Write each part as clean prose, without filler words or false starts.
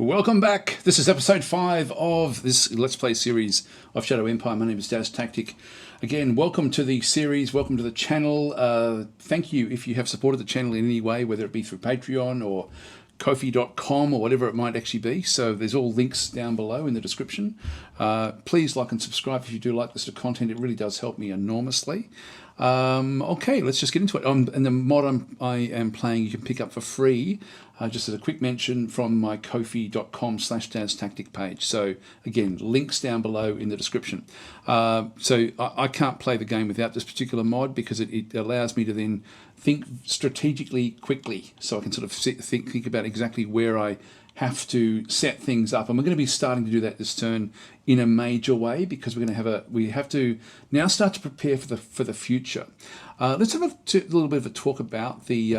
Welcome back. This is episode 5 of this Let's Play series of Shadow Empire. My name is DasTactic. Again, welcome to the series, welcome to the channel. Thank you if you have supported the channel in any way, whether it be through Patreon or Ko-fi.com or whatever it might actually be. So there's all links down below in the description. Please like and subscribe if you do like this sort of content. It really does help me enormously. Okay, let's just get into it. And the mod I am playing you can pick up for free, just as a quick mention, from my Ko-fi.com/DasTactic page. So again, links down below in the description. So I can't play the game without this particular mod because it allows me to then think strategically quickly, so I can sort of think about exactly where I have to set things up, and we're going to be starting to do that this turn in a major way because we have to now start to prepare for the future. Let's have a little bit of a talk about the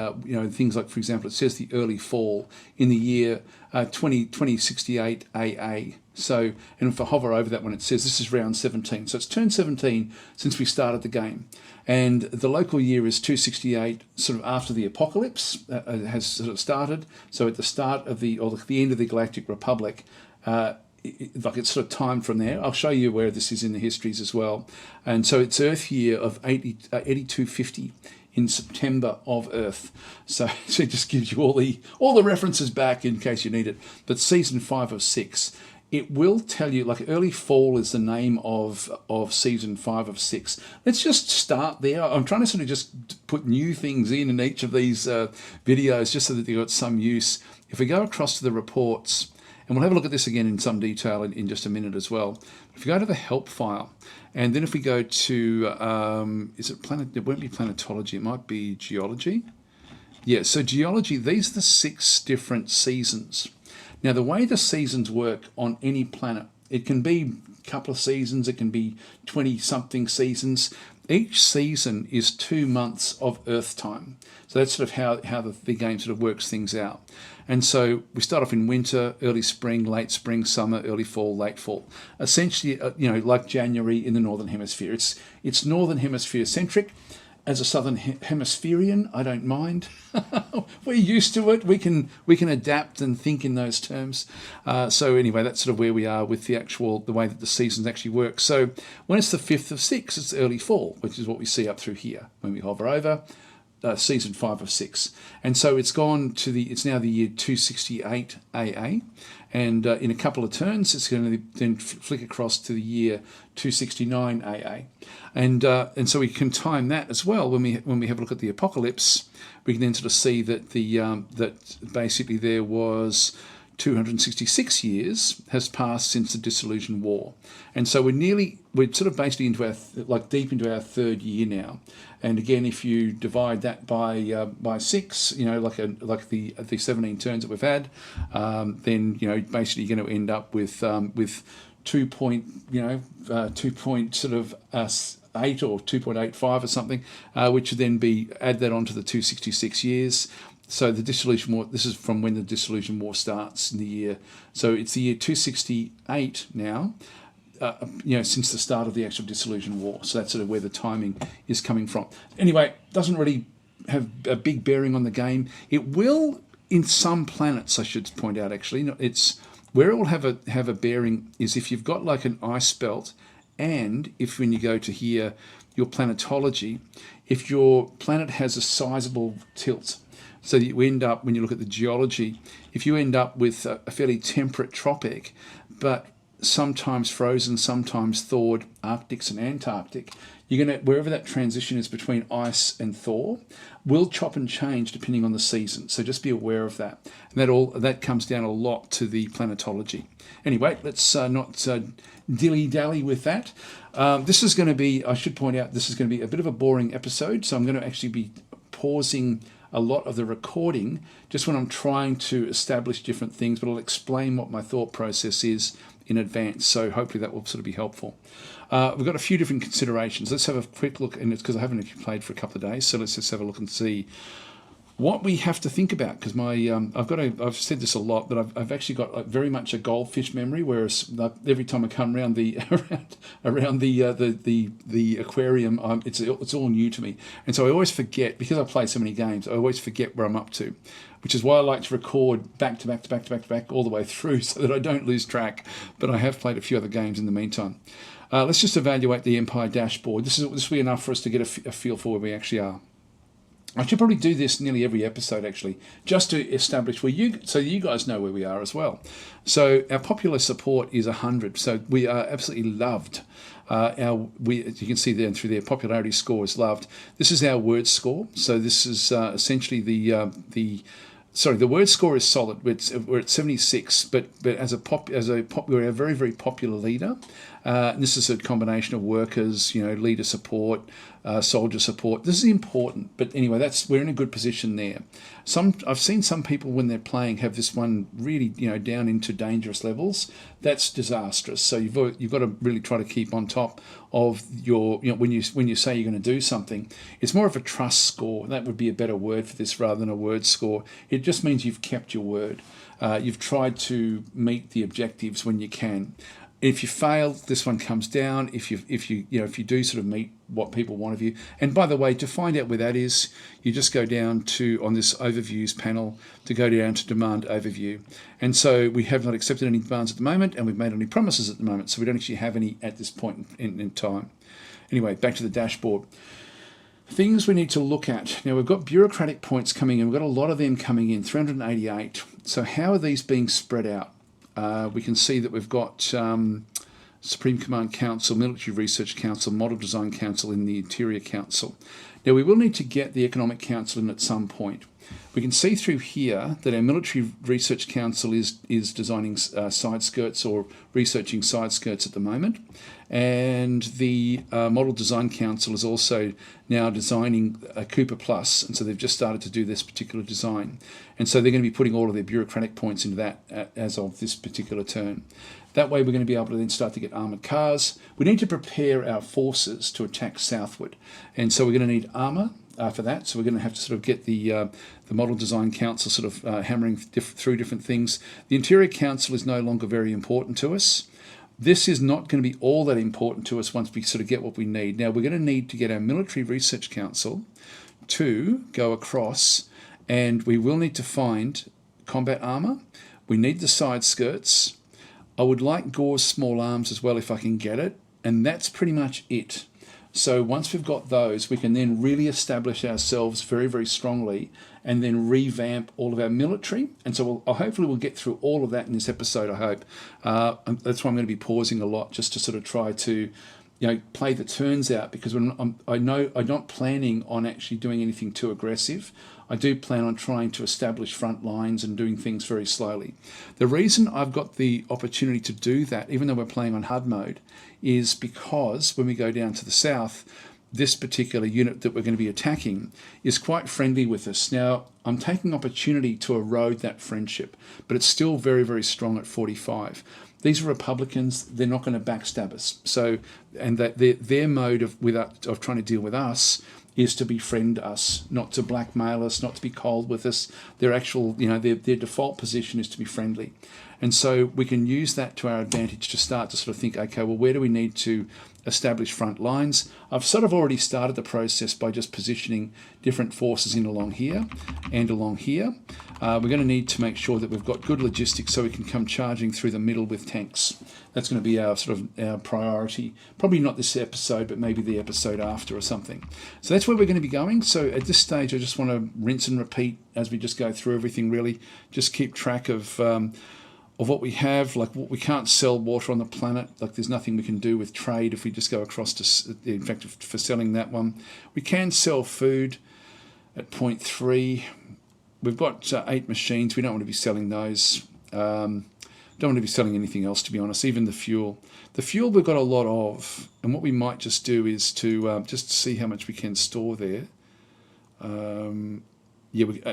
things like, for example, it says the early fall in the year 2068 AA. So, and if I hover over that one, it says this is round 17. So it's turn 17 since we started the game. And the local year is 268, sort of after the apocalypse has sort of started. So at the start of the end of the Galactic Republic, like it's sort of timed from there. I'll show you where this is in the histories as well. And so it's Earth year of 8250 in September of Earth. So it just gives you all the references back in case you need it. But season 5 of 6. It will tell you, like, early fall is the name of season 5 of 6. Let's just start there. I'm trying to sort of just put new things in each of these videos just so that they've got some use. If we go across to the reports, and we'll have a look at this again in some detail in just a minute as well. If we go to the help file, and then if we go to, is it planet? It won't be planetology, it might be geology. Yeah, so geology, these are the 6 different seasons. Now, the way the seasons work on any planet, it can be a couple of seasons, it can be 20-something seasons. Each season is 2 months of Earth time. So that's sort of how the game sort of works things out. And so we start off in winter, early spring, late spring, summer, early fall, late fall. Essentially, like January in the Northern Hemisphere. It's Northern Hemisphere centric. As a Southern Hemispherian, I don't mind. We're used to it. We can adapt and think in those terms. So anyway, that's sort of where we are with the way that the seasons actually work. So when it's the 5th of 6, it's early fall, which is what we see up through here when we hover over. Season 5 of 6, and so it's now the year 268 AA, and in a couple of turns it's going to then flick across to the year 269 AA, and so we can time that as well. When we have a look at the apocalypse, we can then sort of see that that basically there was 266 years has passed since the Dissolution War, and so we're sort of basically into deep into our 3rd year now. And again, if you divide that by 6, like the 17 turns that we've had, then basically you're going to end up with 2 point sort of 8 or 2.85 or something, which would then add that onto the 266 years. So the Dissolution War, this is from when the Dissolution War starts in the year. So it's the year 268 now, since the start of the actual Dissolution War. So that's sort of where the timing is coming from. Anyway, doesn't really have a big bearing on the game. It will in some planets, I should point out, actually. It's where it will have a bearing is if you've got like an ice belt, and if when you go to here, your planetology, if your planet has a sizable tilt. So you end up, when you look at the geology, if you end up with a fairly temperate tropic, but sometimes frozen, sometimes thawed Arctics and Antarctic, you're going to, wherever that transition is between ice and thaw, will chop and change depending on the season. So just be aware of that. And that comes down a lot to the planetology. Anyway, let's not dilly-dally with that. This is going to be, I should point out, this is going to be a bit of a boring episode, so I'm going to actually be pausing a lot of the recording just when I'm trying to establish different things, but I'll explain what my thought process is in advance, so hopefully that will sort of be helpful. We've got a few different considerations. Let's have a quick look, and it's because I haven't actually played for a couple of days, so let's just have a look and see what we have to think about, because I've said this a lot, but I've actually got very much a goldfish memory. Whereas every time I come around the around the aquarium, it's all new to me, and so I always forget, because I play so many games. I always forget where I'm up to, which is why I like to record back to back to back to back to back all the way through, so that I don't lose track. But I have played a few other games in the meantime. Let's just evaluate the Empire dashboard. This will be enough for us to get a feel for where we actually are. I should probably do this nearly every episode, actually, just to establish so you guys know where we are as well. So our popular support is 100, so we are absolutely loved. As you can see there through their popularity score is loved. This is our word score. So this is essentially the word score is solid. We're at 76, but we're a very, very popular leader. And this is a combination of workers, leader support, soldier support. This is important, but anyway, we're in a good position there. I've seen some people when they're playing have this one really, down into dangerous levels. That's disastrous. So you've got to really try to keep on top of your, when you say you're going to do something. It's more of a trust score. That would be a better word for this rather than a word score. It just means you've kept your word. You've tried to meet the objectives when you can. If you fail, this one comes down. If you do sort of meet what people want of you, and by the way, to find out where that is, you just go down on this overviews panel to go down to demand overview. And so we have not accepted any demands at the moment, and we've made any promises at the moment, so we don't actually have any at this point in time. Anyway, back to the dashboard. Things we need to look at. Now, we've got bureaucratic points coming in. We've got a lot of them coming in, 388. So how are these being spread out? We can see that we've got Supreme Command Council, Military Research Council, Model Design Council, and the Interior Council. Now, we will need to get the Economic Council in at some point. We can see through here that our Military Research Council is designing side skirts or researching side skirts at the moment. And the Model Design Council is also now designing a Cooper Plus, and so they've just started to do this particular design. And so they're going to be putting all of their bureaucratic points into that as of this particular turn. That way we're going to be able to then start to get armoured cars. We need to prepare our forces to attack southward. And so we're going to need armour for that. So we're going to have to sort of get the Model Design Council sort of hammering through different things. The Interior Council is no longer very important to us. This is not going to be all that important to us once we sort of get what we need. Now, we're going to need to get our Military Research Council to go across, and we will need to find combat armour. We need the side skirts. I would like Gore's small arms as well if I can get it, and that's pretty much it. So once we've got those, we can then really establish ourselves very, very strongly and then revamp all of our military. And so hopefully we'll get through all of that in this episode, I hope. That's why I'm going to be pausing a lot, just to sort of try to play the turns out, because I'm not planning on actually doing anything too aggressive. I do plan on trying to establish front lines and doing things very slowly. The reason I've got the opportunity to do that, even though we're playing on HUD mode, is because when we go down to the south, this particular unit that we're going to be attacking is quite friendly with us. Now, I'm taking opportunity to erode that friendship, but it's still very, very strong at 45. These are Republicans. They're not going to backstab us. So, and that their mode of trying to deal with us is to befriend us, not to blackmail us, not to be cold with us. Their actual, their default position is to be friendly. And so we can use that to our advantage to start to sort of think, okay, well, where do we need to establish front lines? I've sort of already started the process by just positioning different forces in along here and along here. We're going to need to make sure that we've got good logistics so we can come charging through the middle with tanks. That's going to be our priority. Probably not this episode, but maybe the episode after or something. So that's where we're going to be going. So at this stage, I just want to rinse and repeat as we just go through everything, really. Just keep track of what we have. Like, we can't sell water on the planet. Like, there's nothing we can do with trade if we just go across to, in fact, for selling that one. We can sell food at 0.3. We've got 8 machines. We don't want to be selling those. Don't want to be selling anything else, to be honest, even the fuel. The fuel we've got a lot of, and what we might just do is to just see how much we can store there.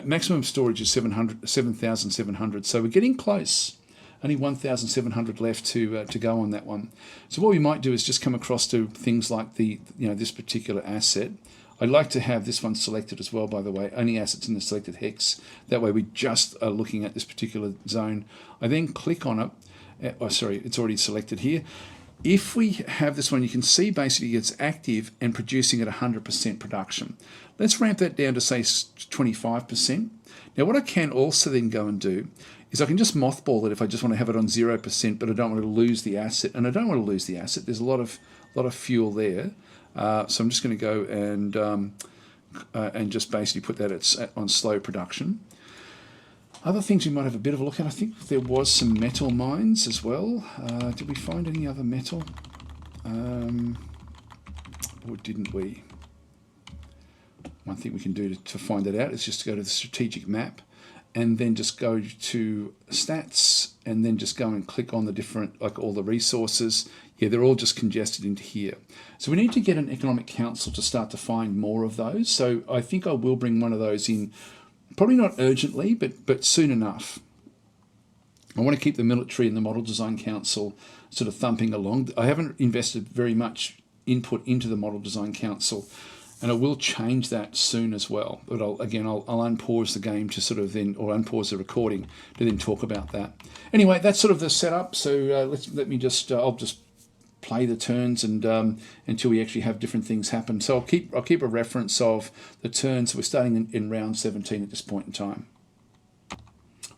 Maximum storage is 7,700, so we're getting close. Only 1,700 left to go on that one. So what we might do is just come across to things like this particular asset. I'd like to have this one selected as well, by the way, only assets in the selected hex. That way we just are looking at this particular zone. I then click on it. Oh, sorry, it's already selected here. If we have this one, you can see basically it's active and producing at 100% production. Let's ramp that down to say 25%. Now what I can also then go and do is I can just mothball it if I just want to have it on 0%, but I don't want to lose the asset. And I don't want to lose the asset. There's a lot of fuel there. So I'm just going to go and just basically put that on slow production. Other things we might have a bit of a look at. I think there was some metal mines as well. Did we find any other metal? Or didn't we? One thing we can do to find that out is just to go to the strategic map and then just go to stats and then just go and click on the different, like all the resources. Yeah, they're all just congested into here. So we need to get an economic council to start to find more of those. So I think I will bring one of those in, probably not urgently, but soon enough. I want to keep the military and the model design council sort of thumping along. I haven't invested very much input into the model design council, and I will change that soon as well. But I'll unpause the game to sort of then, or unpause the recording to then talk about that. Anyway, that's sort of the setup. So I'll just play the turns and until we actually have different things happen. So I'll keep a reference of the turns. We're starting in round 17 at this point in time.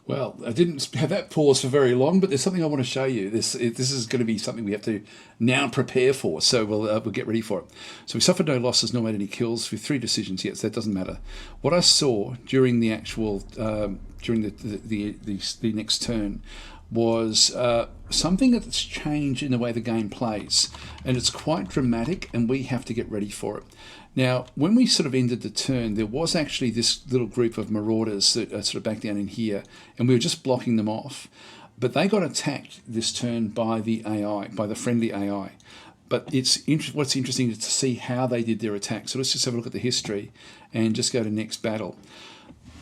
Well, I didn't have that pause for very long, but there's something I want to show you. This is going to be something we have to now prepare for, so we'll get ready for it. So we suffered no losses, nor made any kills with 3 decisions yet, so that doesn't matter. What I saw during the actual during the next turn was something that's changed in the way the game plays, and it's quite dramatic, and we have to get ready for it. Now, when we sort of ended the turn, there was actually this little group of marauders that are sort of back down in here, and we were just blocking them off. But they got attacked this turn by the AI, by the friendly AI. But what's interesting is to see how they did their attack. So let's just have a look at the history and just go to next battle.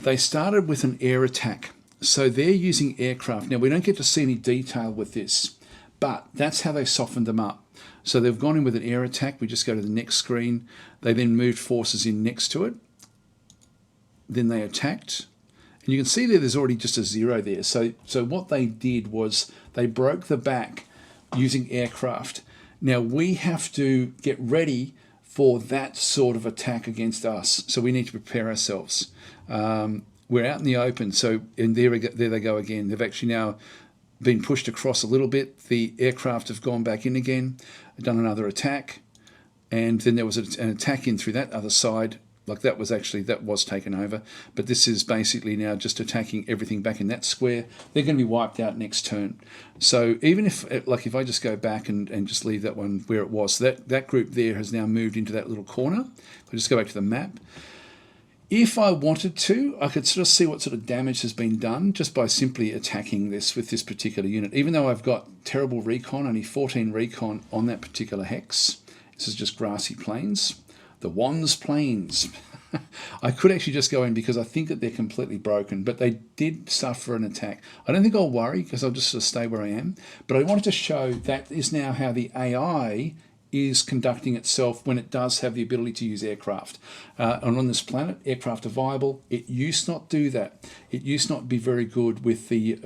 They started with an air attack. So they're using aircraft. Now, we don't get to see any detail with this, but that's how they softened them up. So they've gone in with an air attack. We just go to the next screen. They then moved forces in next to it. Then they attacked. And you can see there's already just a 0 there. So what they did was they broke the back using aircraft. Now we have to get ready for that sort of attack against us. So we need to prepare ourselves. We're out in the open. And there they go again. They've actually now been pushed across a little bit. The aircraft have gone back in again, done another attack, and then there was an attack in through that other side. Like that was taken over, but this is basically now just attacking everything back in that square. They're going to be wiped out next turn. So even if I just go back and just leave that one where it was, that group there has now moved into that little corner. I'll just go back to the map. If I wanted to, I could sort of see what sort of damage has been done just by simply attacking this with this particular unit. Even though I've got terrible recon, only 14 recon on that particular hex. This is just grassy plains. The Wands Plains. I could actually just go in because I think that they're completely broken, but they did suffer an attack. I don't think I'll worry because I'll just sort of stay where I am. But I wanted to show that is now how the AI is conducting itself when it does have the ability to use aircraft. And on this planet, aircraft are viable. It used not do that. It used not be very good with the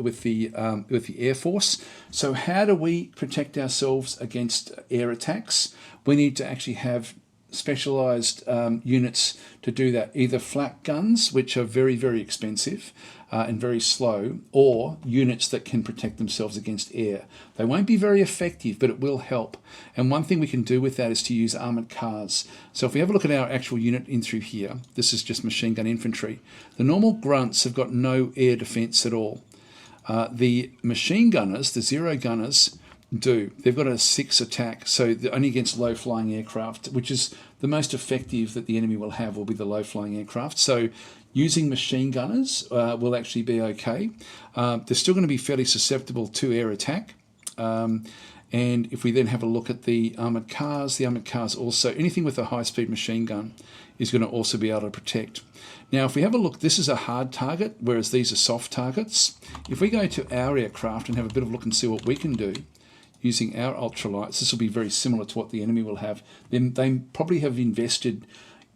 Air Force. So how do we protect ourselves against air attacks? We need to actually have specialized units to do that. Either flak guns, which are very, very expensive and very slow, or units that can protect themselves against air. They won't be very effective, but it will help. And one thing we can do with that is to use armored cars. So if we have a look at our actual unit in through here, this is just machine gun infantry. The normal grunts have got no air defense at all. The machine gunners, the 0 gunners, do. They've got a 6 attack, so only against low-flying aircraft, which is the most effective that the enemy will have, will be the low-flying aircraft. So using machine gunners will actually be okay. They're still going to be fairly susceptible to air attack. And if we then have a look at the armoured cars also, anything with a high-speed machine gun is going to also be able to protect. Now, if we have a look, this is a hard target, whereas these are soft targets. If we go to our aircraft and have a bit of a look and see what we can do, using our ultralights, this will be very similar to what the enemy will have. Then they probably have invested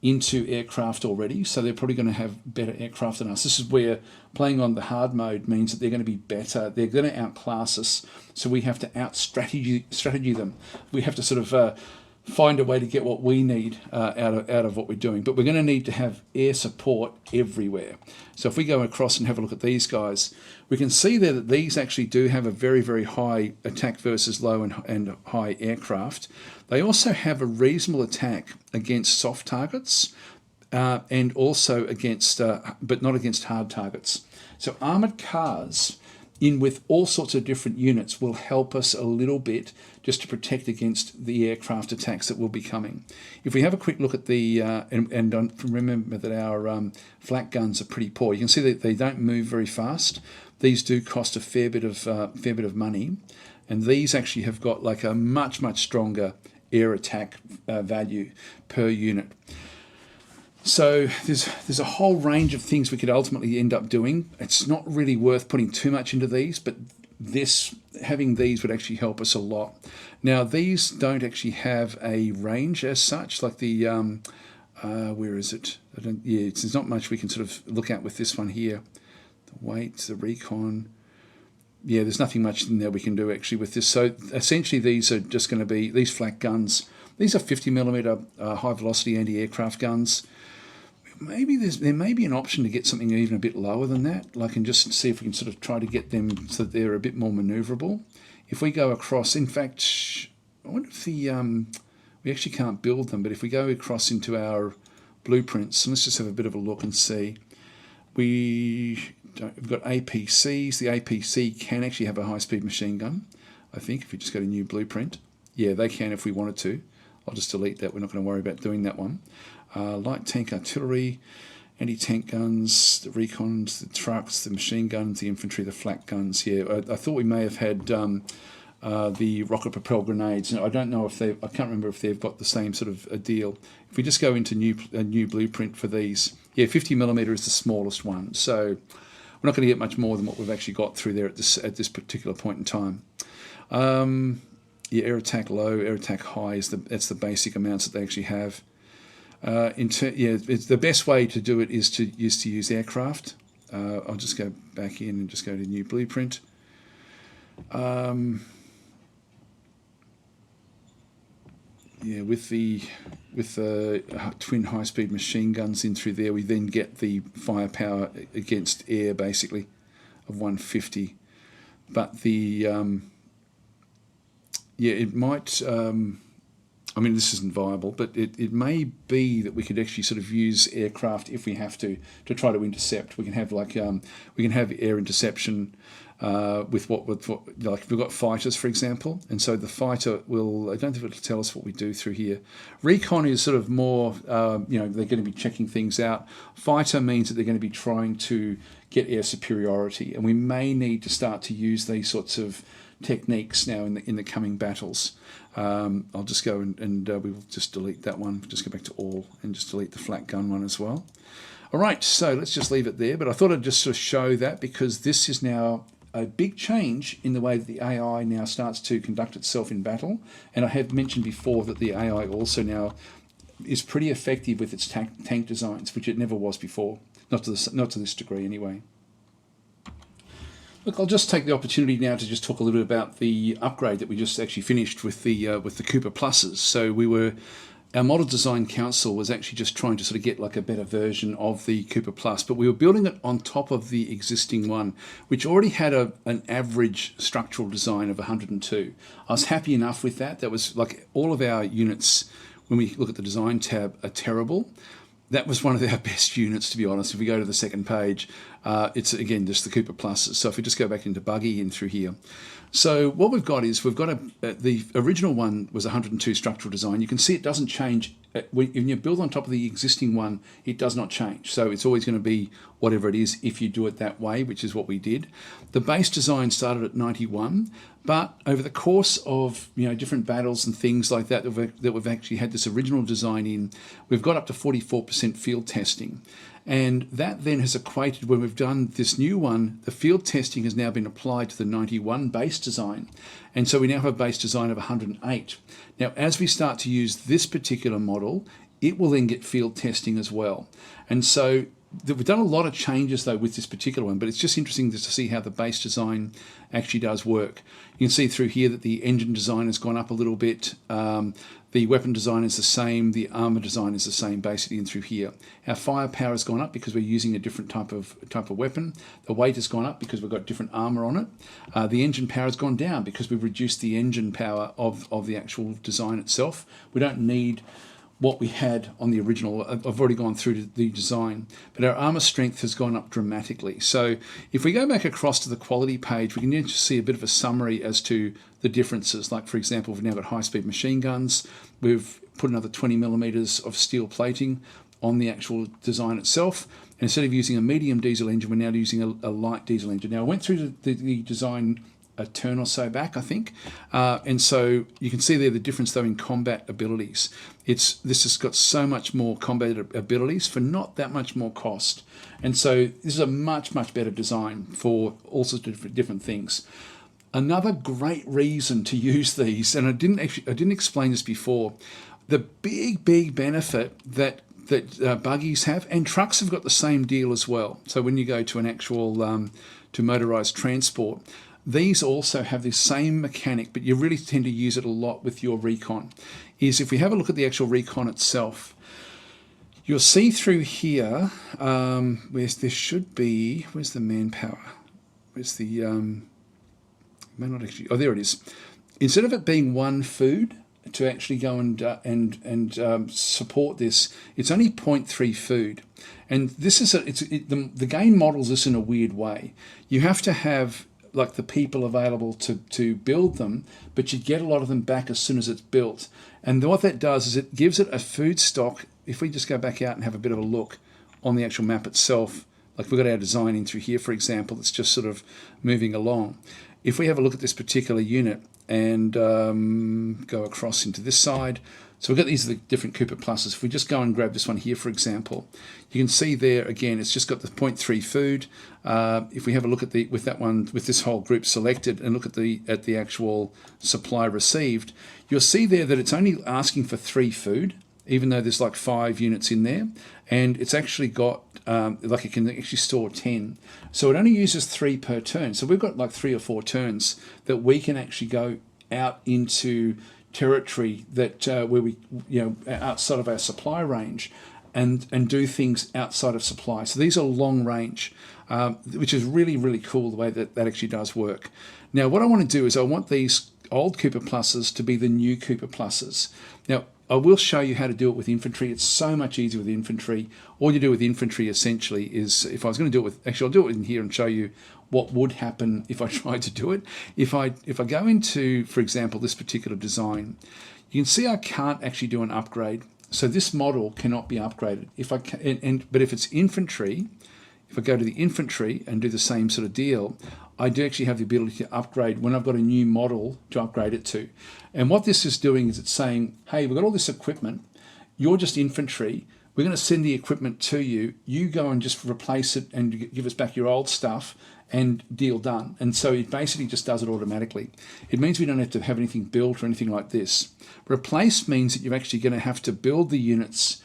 into aircraft already, so they're probably going to have better aircraft than us. This is where playing on the hard mode means that they're going to be better. They're going to outclass us, so we have to strategy them. We have to sort of find a way to get what we need out of what we're doing. But we're going to need to have air support everywhere. So if we go across and have a look at these guys, we can see there that these actually do have a very, very high attack versus low and high aircraft. They also have a reasonable attack against soft targets and also against, but not against hard targets. So armoured cars in with all sorts of different units will help us a little bit just to protect against the aircraft attacks that will be coming. If we have a quick look at the, and remember that our flak guns are pretty poor. You can see that they don't move very fast. These do cost a fair bit of money, and these actually have got like a much stronger air attack value per unit. So there's a whole range of things we could ultimately end up doing. It's not really worth putting too much into these, but having these would actually help us a lot. Now these don't actually have a range as such, like the where is it? There's not much we can sort of look at with this one here. The weight, the recon. Yeah, there's nothing much in there we can do actually with this. So essentially these are just going to be these flak guns. These are 50mm high velocity anti-aircraft guns. Maybe there may be an option to get something even a bit lower than that, like, and just see if we can sort of try to get them so that they're a bit more manoeuvrable. If we go across, in fact, I wonder if we actually can't build them, but if we go across into our blueprints, and let's just have a bit of a look and see. We've got APCs. The APC can actually have a high-speed machine gun, I think, if we just go to new blueprint. Yeah, they can if we wanted to. I'll just delete that. We're not going to worry about doing that one. Light tank artillery, anti-tank guns, the recons, the trucks, the machine guns, the infantry, the flak guns. Yeah, I thought we may have had the rocket propelled grenades. I don't know if I can't remember if they've got the same sort of a deal. If we just go into a new blueprint for these, yeah, 50mm is the smallest one. So we're not going to get much more than what we've actually got through there at this particular point in time. Yeah, air attack low, air attack high that's the basic amounts that they actually have. It's the best way to do it is to use aircraft. I'll just go back in and just go to new blueprint. Yeah, with the twin high-speed machine guns in through there, we then get the firepower against air basically of 150. But it might. I mean, this isn't viable, but it may be that we could actually sort of use aircraft if we have to try to intercept. We can have air interception with like if we've got fighters, for example, and so the fighter will. I don't think it'll tell us what we do through here. Recon is sort of more, they're going to be checking things out. Fighter means that they're going to be trying to get air superiority, and we may need to start to use these sorts of techniques now in the coming battles. I'll just go and we will just delete that one. Just go back to all and just delete the flak gun one as well. All right, so let's just leave it there. But I thought I'd just sort of show that because this is now a big change in the way that the AI now starts to conduct itself in battle. And I have mentioned before that the AI also now is pretty effective with its tank designs, which it never was before, not to this degree anyway. Look, I'll just take the opportunity now to just talk a little bit about the upgrade that we just actually finished with the Cooper Pluses. So our model design council was actually just trying to sort of get like a better version of the Cooper Plus, but we were building it on top of the existing one, which already had an average structural design of 102. I was happy enough with that. That was like all of our units, when we look at the design tab, are terrible. That was one of our best units, to be honest. If we go to the second page, it's again just the Cooper Pluses. So if we just go back into buggy in through here. So what we've got is the original one was 102 structural design. You can see it doesn't change. When you build on top of the existing one, it does not change. So it's always going to be whatever it is if you do it that way, which is what we did. The base design started at 91, but over the course of different battles and things like that we've actually had this original design in, we've got up to 44% field testing. And that then has equated, when we've done this new one, the field testing has now been applied to the 91 base design. And so we now have a base design of 108. Now, as we start to use this particular model it will then get field testing as well. And so we've done a lot of changes though with this particular one, but it's just interesting to see how the base design actually does work. You can see through here that the engine design has gone up a little bit. The weapon design is the same. The armor design is the same basically in through here. Our firepower has gone up because we're using a different type of weapon. The weight has gone up because we've got different armor on it. The engine power has gone down because we've reduced the engine power of the actual design itself. We don't need what we had on the original. I've already gone through the design, but our armor strength has gone up dramatically. So if we go back across to the quality page, we can just see a bit of a summary as to the differences. Like for example, we've now got high-speed machine guns. We've put another 20 millimeters of steel plating on the actual design itself. And instead of using a medium diesel engine, we're now using a light diesel engine. Now I went through the design a turn or so back, I think. And so you can see there the difference though in combat abilities. This has got so much more combat abilities for not that much more cost. And so this is a much, much better design for all sorts of different things. Another great reason to use these, and I didn't explain this before, the big benefit that buggies have, and trucks have got the same deal as well. So when you go to an actual to motorized transport, these also have the same mechanic, but you really tend to use it a lot with your recon. Is if we have a look at the actual recon itself, you'll see through here, where's the manpower? Where's the, may not actually, oh, there it is. Instead of it being one food to actually go and support this, it's only 0.3 food. And this is, the game models this in a weird way. You have to have like the people available to build them, but you get a lot of them back as soon as it's built. And what that does is it gives it a food stock. If we just go back out and have a bit of a look on the actual map itself, like we've got our design in through here, for example, it's just sort of moving along. If we have a look at this particular unit and go across into this side, so we've got these are the different Cooper Pluses. If we just go and grab this one here, for example, you can see there again, it's just got the 0.3 food. If we have a look at with that one, with this whole group selected, and look at the actual supply received, you'll see there that it's only asking for 3 food, even though there's like 5 units in there, and it's actually got like it can actually store 10. So it only uses 3 per turn. So we've got like 3 or 4 turns that we can actually go out into territory that where we, outside of our supply range, and do things outside of supply. So these are long range, which is really cool the way that actually does work. Now what I want to do is I want these old Cooper Pluses to be the new Cooper Pluses. Now I will show you how to do it with infantry. It's so much easier with infantry. All you do with infantry essentially is, if I was going to do it with, actually I'll do it in here and show you what would happen if I tried to do it. If I go into, for example, this particular design, you can see I can't actually do an upgrade. So this model cannot be upgraded. But if it's infantry, if I go to the infantry and do the same sort of deal, I do actually have the ability to upgrade when I've got a new model to upgrade it to. And what this is doing is it's saying, hey, we've got all this equipment, you're just infantry, we're going to send the equipment to you, you go and just replace it and give us back your old stuff, and deal done. And so it basically just does it automatically. It means we don't have to have anything built or anything like this. Replace means that you're actually going to have to build the units,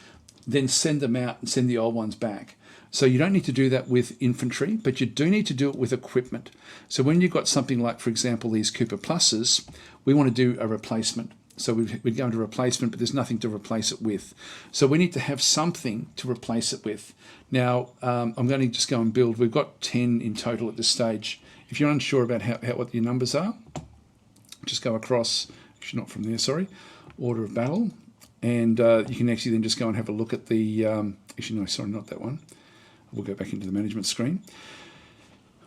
then send them out and send the old ones back. So you don't need to do that with infantry, but you do need to do it with equipment. So when you've got something like, for example, these Cooper Pluses, we want to do a replacement. So we'd go into replacement, but there's nothing to replace it with. So we need to have something to replace it with. Now, I'm going to just go and build. We've got 10 in total at this stage. If you're unsure about what your numbers are, just go across, actually not from there, sorry, order of battle. And you can actually then just go and have a look at the, actually no, sorry, not that one. We'll go back into the management screen.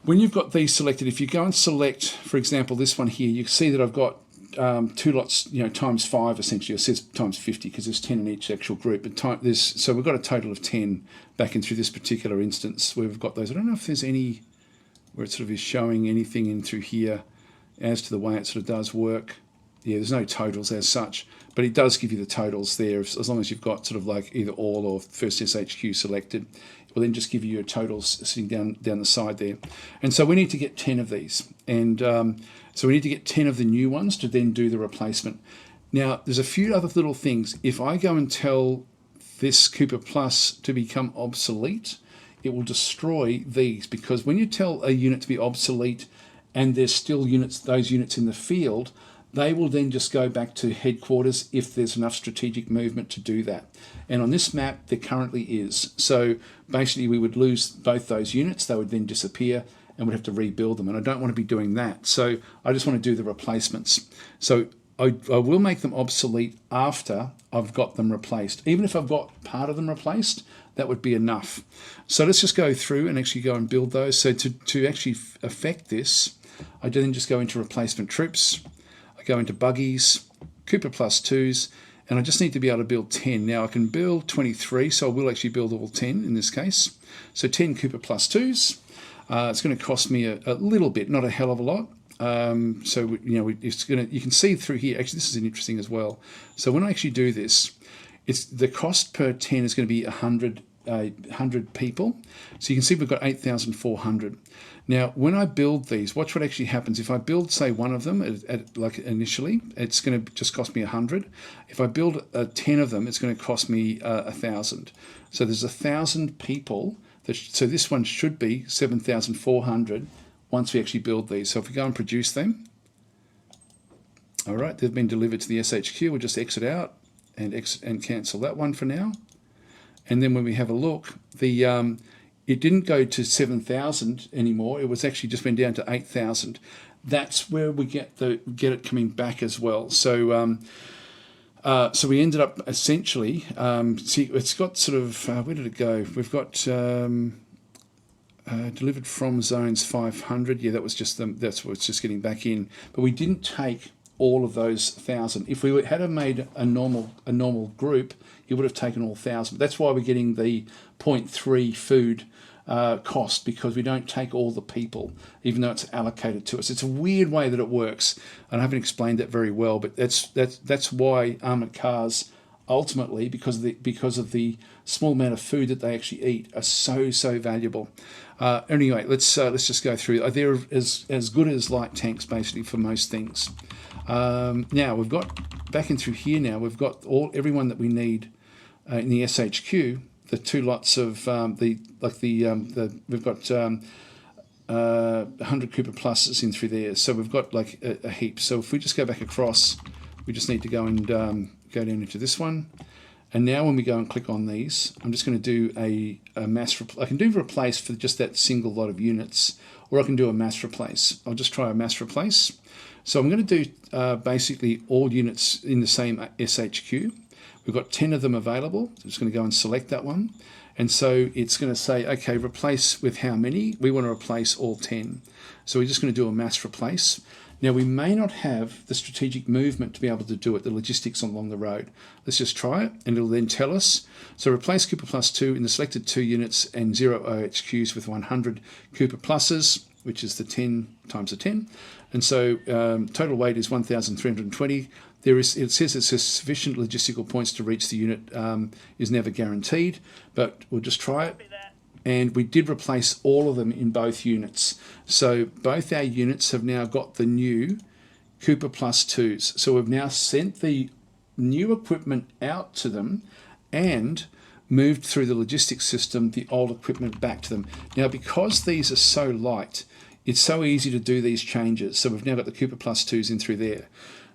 When you've got these selected, if you go and select, for example, this one here, you can see that I've got 2 lots, times 5 essentially. It says times 50 because there's 10 in each actual group. But so we've got a total of 10 back in through this particular instance where we've got those. I don't know if there's any where it sort of is showing anything in through here as to the way it sort of does work. Yeah, there's no totals as such, but it does give you the totals there as long as you've got sort of like either all or first SHQ selected. It will then just give you your totals sitting down the side there. And so we need to get 10 of these. And so we need to get 10 of the new ones to then do the replacement. Now, there's a few other little things. If I go and tell this Cooper Plus to become obsolete, it will destroy these, because when you tell a unit to be obsolete and there's still those units in the field, they will then just go back to headquarters if there's enough strategic movement to do that. And on this map, there currently is. So basically we would lose both those units. They would then disappear and would have to rebuild them. And I don't want to be doing that. So I just want to do the replacements. So I will make them obsolete after I've got them replaced. Even if I've got part of them replaced, that would be enough. So let's just go through and actually go and build those. So to actually affect this, I then just go into replacement troops. I go into buggies, Cooper plus 2s, and I just need to be able to build 10. Now I can build 23, so I will actually build all 10 in this case. So 10 Cooper plus 2s. It's going to cost me a little bit, not a hell of a lot. So it's going to. You can see through here. Actually, this is interesting as well. So when I actually do this, it's the cost per 10 is going to be 100 people. So you can see we've got 8,400. Now, when I build these, watch what actually happens. If I build, say, one of them like initially, it's going to just cost me 100. If I build 10 of them, it's going to cost me 1,000. So there's 1,000 people. So this one should be 7,400 once we actually build these. So if we go and produce them, all right, they've been delivered to the SHQ. We'll just exit out and cancel that one for now. And then when we have a look, it didn't go to 7,000 anymore. It was actually just went down to 8,000. That's where we get it coming back as well. So so we ended up essentially. See, it's got sort of where did it go? We've got delivered from zones 500. Yeah, that was just them. That's what it's just getting back in. But we didn't take all of those 1,000. If we had made a normal group, you would have taken all 1,000. That's why we're getting the 0.3 food cost, because we don't take all the people, even though it's allocated to us. It's a weird way that it works, and I haven't explained that very well. But that's why armored cars ultimately, because of the small amount of food that they actually eat, are so valuable. Anyway, let's just go through. They're as good as light tanks basically for most things. Now we've got back in through here. Now we've got everyone that we need in the SHQ. The two lots of we've got 100 Cooper pluses in through there. So we've got like a heap. So if we just go back across, we just need to go and go down into this one. And now when we go and click on these, I'm just going to do a mass. I can do replace for just that single lot of units, or I can do a mass replace. I'll just try a mass replace. So I'm going to do basically all units in the same SHQ. We've got 10 of them available. So I'm just going to go and select that one. And so it's going to say, okay, replace with how many? We want to replace all 10. So we're just going to do a mass replace. Now, we may not have the strategic movement to be able to do it, the logistics along the road. Let's just try it, and it'll then tell us. So replace Cooper plus 2 in the selected 2 units and 0 OHQs with 100 Cooper pluses, which is the 10 times the 10. And so total weight is 1,320. It says it's sufficient logistical points to reach the unit is never guaranteed, but we'll just try it. And we did replace all of them in both units. So both our units have now got the new Cooper plus 2s. So we've now sent the new equipment out to them and moved through the logistics system the old equipment back to them. Now, because these are so light, it's so easy to do these changes. So we've now got the Cooper plus 2s in through there.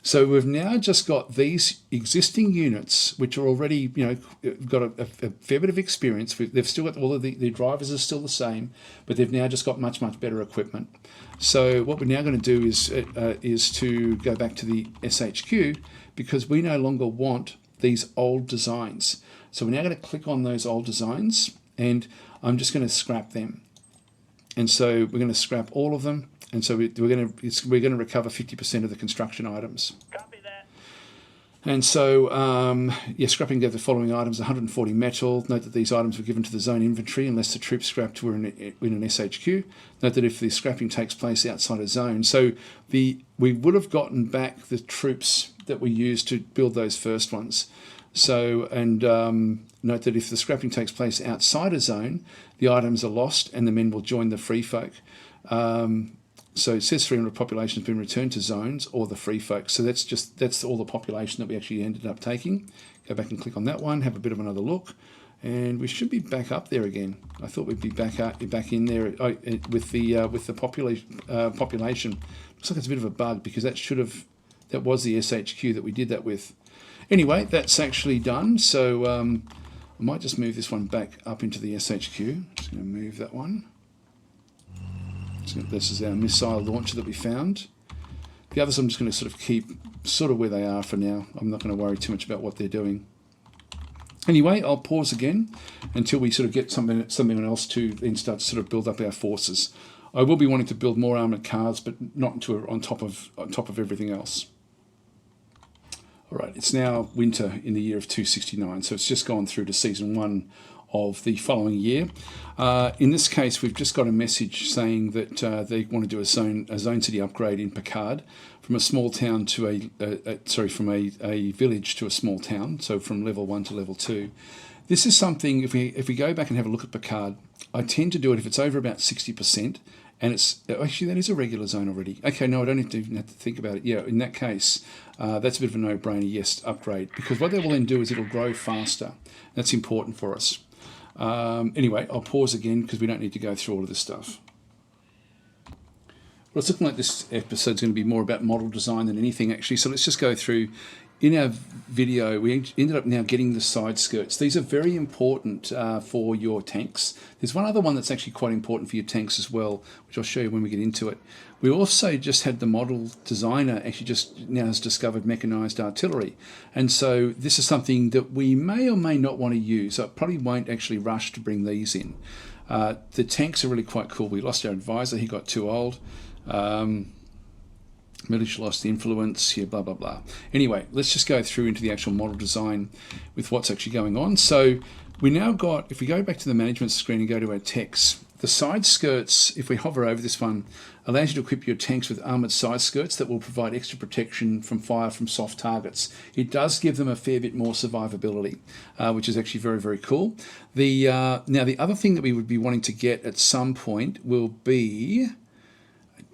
So we've now just got these existing units, which are already, got a fair bit of experience. They've still got all of the drivers are still the same, but they've now just got much better equipment. So what we're now going to do is to go back to the SHQ, because we no longer want these old designs. So we're now going to click on those old designs, and I'm just going to scrap them. And so we're going to scrap all of them. And so we're going to recover 50% of the construction items. Copy that. And so, scrapping the following items: 140 metal. Note that these items were given to the zone inventory unless the troops scrapped were in an SHQ. Note that if the scrapping takes place outside a zone, so we would have gotten back the troops that we used to build those first ones. So, and note that if the scrapping takes place outside a zone, the items are lost and the men will join the free folk. So it says 300 population has been returned to zones or the free folks. So that's all the population that we actually ended up taking. Go back and click on that one, have a bit of another look, and we should be back up there again. I thought we'd be back in there with the population. Looks like it's a bit of a bug because that was the SHQ that we did that with. Anyway, that's actually done. So I might just move this one back up into the SHQ. Just going to move that one. So this is our missile launcher that we found. The others I'm just going to sort of keep sort of where they are for now. I'm not going to worry too much about what they're doing. Anyway, I'll pause again until we sort of get something else to then start to sort of build up our forces. I will be wanting to build more armoured cars, but not on top of everything else. All right, it's now winter in the year of 269, so it's just gone through to season 1 of the following year. In this case, we've just got a message saying that they want to do a zone city upgrade in Picard from a small town to from a village to a small town. So from level 1 to level 2. This is something. If we go back and have a look at Picard, I tend to do it if it's over about 60%, and it's actually that is a regular zone already. Okay, no, I don't even have to think about it. Yeah, in that case, that's a bit of a no-brainer. Yes, upgrade, because what they will then do is it'll grow faster. That's important for us. Anyway, I'll pause again because we don't need to go through all of this stuff. Well, it's looking like this episode's going to be more about model design than anything, actually. So let's just go through. In our video, we ended up now getting the side skirts. These are very important for your tanks. There's one other one that's actually quite important for your tanks as well, which I'll show you when we get into it. We also just had the model designer actually just now has discovered mechanized artillery. And so this is something that we may or may not want to use. I probably won't actually rush to bring these in. The tanks are really quite cool. We lost our advisor. He got too old. Militia lost influence here, blah, blah, blah. Anyway, let's just go through into the actual model design with what's actually going on. So we now got, if we go back to the management screen and go to our text, the side skirts, if we hover over this one, allows you to equip your tanks with armoured side skirts that will provide extra protection from fire from soft targets. It does give them a fair bit more survivability, which is actually very, very cool. Now, the other thing that we would be wanting to get at some point will be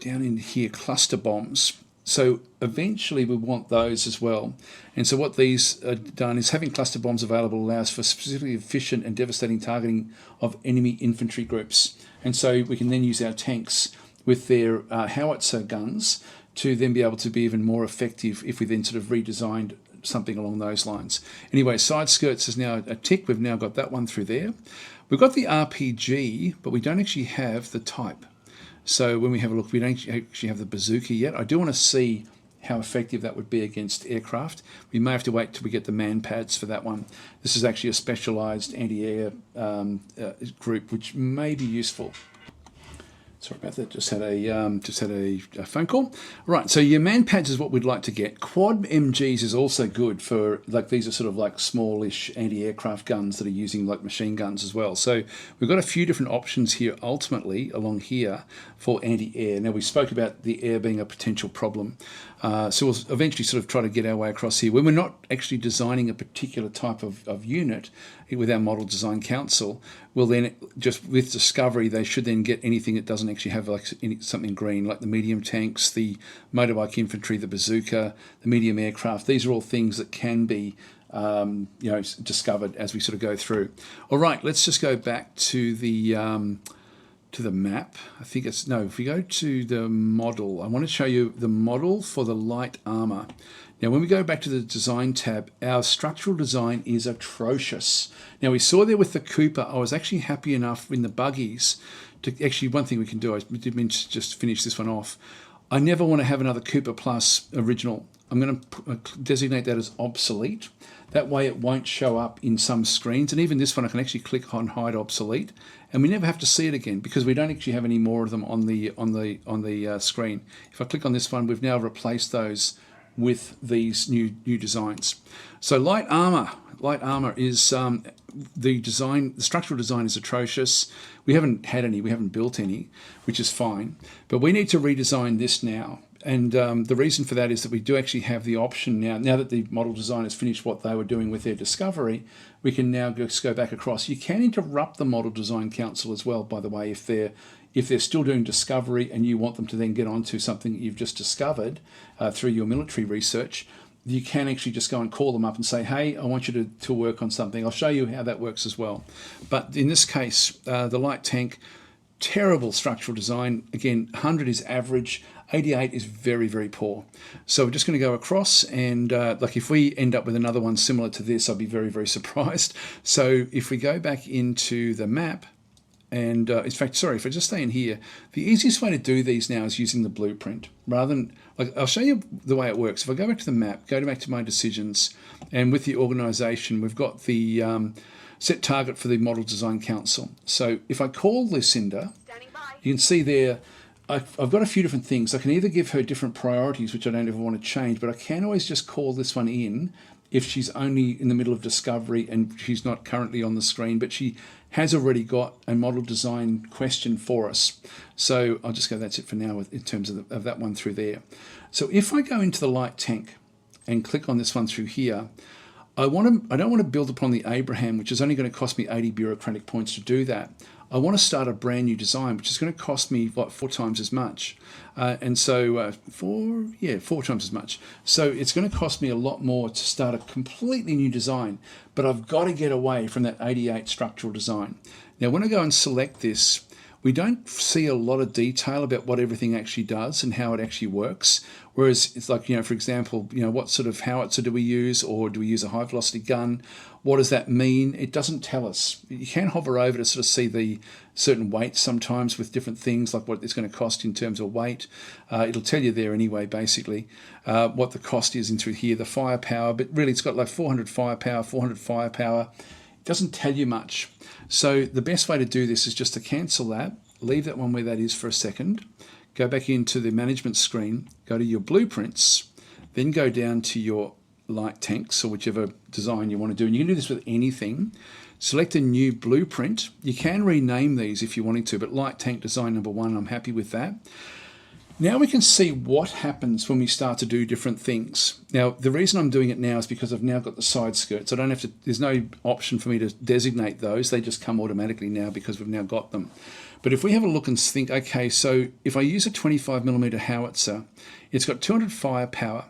down in here, cluster bombs. So eventually we want those as well. And so what these are done is having cluster bombs available allows for specifically efficient and devastating targeting of enemy infantry groups. And so we can then use our tanks with their howitzer guns to then be able to be even more effective if we then sort of redesigned something along those lines. Anyway, side skirts is now a tick. We've now got that one through there. We've got the RPG, but we don't actually have the type. So when we have a look, we don't actually have the bazooka yet. I do want to see how effective that would be against aircraft. We may have to wait till we get the man pads for that one. This is actually a specialised anti-air group, which may be useful. Sorry about that. Just had a phone call. Right. So your man pads is what we'd like to get. Quad MGs is also good for these are sort of like smallish anti-aircraft guns that are using like machine guns as well. So we've got a few different options here ultimately along here for anti-air. Now we spoke about the air being a potential problem. So we'll eventually sort of try to get our way across here. When we're not actually designing a particular type of unit with our model design council, we'll then just with discovery they should then get anything that doesn't actually have like something green, like the medium tanks, the motorbike infantry, the bazooka, the medium aircraft. These are all things that can be discovered as we sort of go through. All right, let's just go back to the map. I think it's, no, if we go to the model, I want to show you the model for the light armor. Now, when we go back to the design tab, our structural design is atrocious. Now, we saw there with the Cooper, I was actually happy enough in the buggies to actually, one thing we can do, I did mean to just finish this one off. I never want to have another Cooper Plus original. I'm going to designate that as obsolete. That way it won't show up in some screens. And even this one, I can actually click on hide obsolete, and we never have to see it again because we don't actually have any more of them on the screen. If I click on this one, we've now replaced those with these new designs. So light armor is the structural design is atrocious. We haven't had any, we haven't built any, which is fine. But we need to redesign this now. And the reason for that is that we do actually have the option now that the model design has finished what they were doing with their discovery, we can now just go back across. You can interrupt the model design council as well, by the way, if if they're still doing discovery and you want them to then get onto something that you've just discovered through your military research, you can actually just go and call them up and say, hey, I want you to work on something. I'll show you how that works as well. But in this case, the light tank, terrible structural design. Again, 100 is average, 88 is very, very poor. So we're just going to go across, and like if we end up with another one similar to this, I'll be very, very surprised. So if we go back into the map, and in fact, sorry, if I just stay in here, the easiest way to do these now is using the blueprint. Rather than, like, I'll show you the way it works. If I go back to the map, go back to my decisions, and with the organization, we've got the set target for the Model Design Council. So if I call Lucinda, you can see there, I've got a few different things. I can either give her different priorities, which I don't ever want to change, but I can always just call this one in if she's only in the middle of discovery and she's not currently on the screen, but she has already got a model design question for us. So I'll just go, that's it for now in terms of that one through there. So if I go into the light tank and click on this one through here, I don't want to build upon the Abraham, which is only going to cost me 80 bureaucratic points to do that. I want to start a brand new design, which is going to cost me, what, 4 times as much. And so 4 times as much. So it's going to cost me a lot more to start a completely new design, but I've got to get away from that 88 structural design. Now, when I go and select this, we don't see a lot of detail about what everything actually does and how it actually works. Whereas it's like, for example, what sort of howitzer do we use, or do we use a high velocity gun? What does that mean? It doesn't tell us. You can hover over to sort of see the certain weights sometimes with different things, like what it's going to cost in terms of weight. It'll tell you there anyway, basically, what the cost is in through here, the firepower, but really it's got like 400 firepower, 400 firepower. It doesn't tell you much. So the best way to do this is just to cancel that, leave that one where that is for a second, go back into the management screen, go to your blueprints, then go down to your light tanks or whichever design you want to do. And you can do this with anything. Select a new blueprint. You can rename these if you wanted to, but light tank design number 1, I'm happy with that. Now we can see what happens when we start to do different things. Now, the reason I'm doing it now is because I've now got the side skirts. I don't have to, there's no option for me to designate those. They just come automatically now because we've now got them. But if we have a look and think, okay, so if I use a 25mm howitzer, it's got 200 firepower.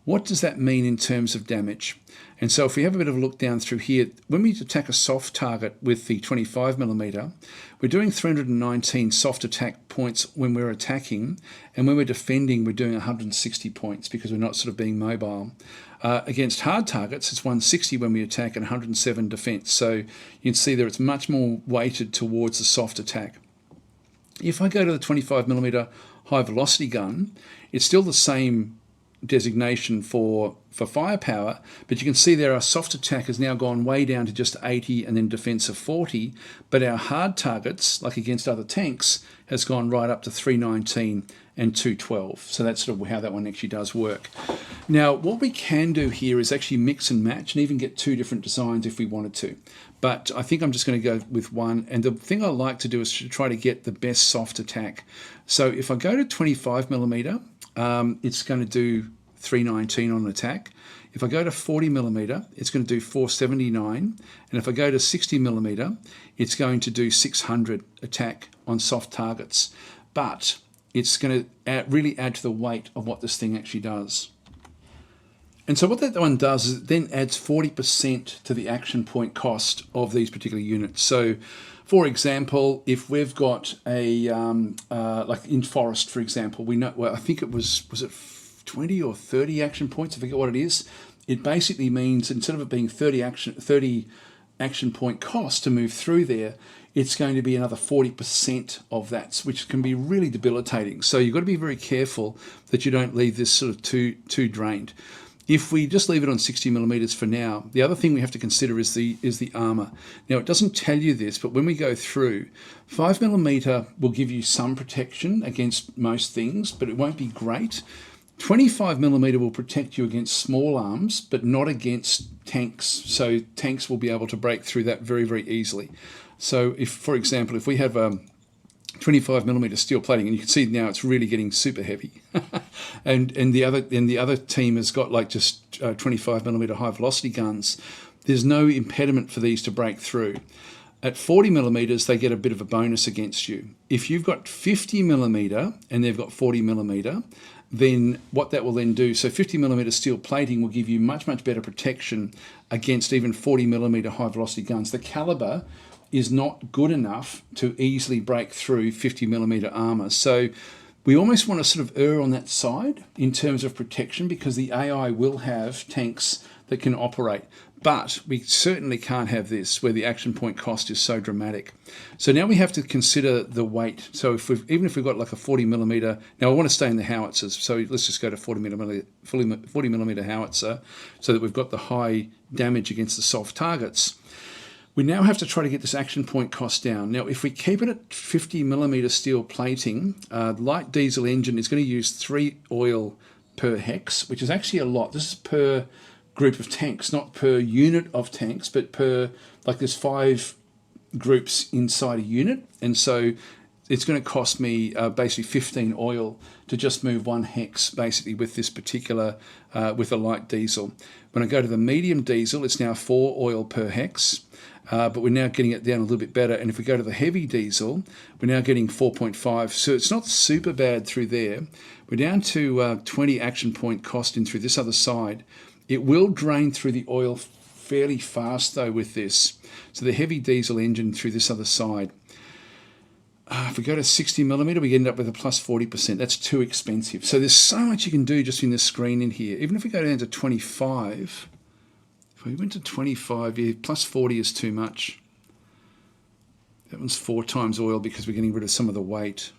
What does that mean in terms of damage? And so if we have a bit of a look down through here, when we attack a soft target with the 25mm, we're doing 319 soft attack points when we're attacking, and when we're defending, we're doing 160 points because we're not sort of being mobile. Against hard targets, it's 160 when we attack and 107 defense. So you can see there it's much more weighted towards the soft attack. If I go to the 25mm high velocity gun, it's still the same designation for firepower, but you can see there our soft attack has now gone way down to just 80 and then defense of 40, but our hard targets, like against other tanks, has gone right up to 319 and 212. So that's sort of how that one actually does work. Now, what we can do here is actually mix and match and even get 2 different designs if we wanted to. But I think I'm just going to go with one. And the thing I like to do is to try to get the best soft attack. So if I go to 25mm, it's going to do 319 on attack. If I go to 40mm, it's going to do 479. And if I go to 60mm, it's going to do 600 attack on soft targets. But it's going to really add to the weight of what this thing actually does. And so what that one does is it then adds 40% to the action point cost of these particular units. So, for example, if we've got a, like in forest, for example, we know, well, I think it was it 20 or 30 action points? I forget what it is. It basically means instead of it being 30 action point cost to move through there, it's going to be another 40% of that, which can be really debilitating. So you've got to be very careful that you don't leave this sort of too drained. If we just leave it on 60mm for now, the other thing we have to consider is the armor. Now, it doesn't tell you this, but when we go through, 5mm will give you some protection against most things, but it won't be great. 25mm will protect you against small arms, but not against tanks. So tanks will be able to break through that very, very easily. So if, for example, if we have 25mm steel plating, and you can see now it's really getting super heavy, and the other team has got like just 25mm high velocity guns. There's no impediment for these to break through. At 40 millimeters, they get a bit of a bonus against you. If you've got 50 millimeter and they've got 40 millimeter, then what that will then do, so 50 millimeter steel plating will give you much, much better protection against even 40 millimeter high velocity guns. The caliber is not good enough to easily break through 50 millimeter armor. So we almost want to sort of err on that side in terms of protection, because the AI will have tanks that can operate. But we certainly can't have this where the action point cost is so dramatic. So now we have to consider the weight. So even if we've got like a 40 millimeter, now I want to stay in the howitzers. So let's just go to 40 millimeter howitzer so that we've got the high damage against the soft targets. We now have to try to get this action point cost down. Now, if we keep it at 50 millimeter steel plating, light diesel engine is going to use 3 oil per hex, which is actually a lot. This is per group of tanks, not per unit of tanks, but per, like there's 5 groups inside a unit. And so it's going to cost me basically 15 oil to just move 1 hex basically with this particular, with a light diesel. When I go to the medium diesel, it's now 4 oil per hex. But we're now getting it down a little bit better. And if we go to the heavy diesel, we're now getting 4.5. So it's not super bad through there. We're down to 20 action point cost in through this other side. It will drain through the oil fairly fast though with this. So the heavy diesel engine through this other side. If we go to 60 millimeter, we end up with a plus 40%. That's too expensive. So there's so much you can do just in the screen in here. Even if we go down to 25, if we went to 25, yeah, plus 40 is too much. That one's 4 times oil because we're getting rid of some of the weight.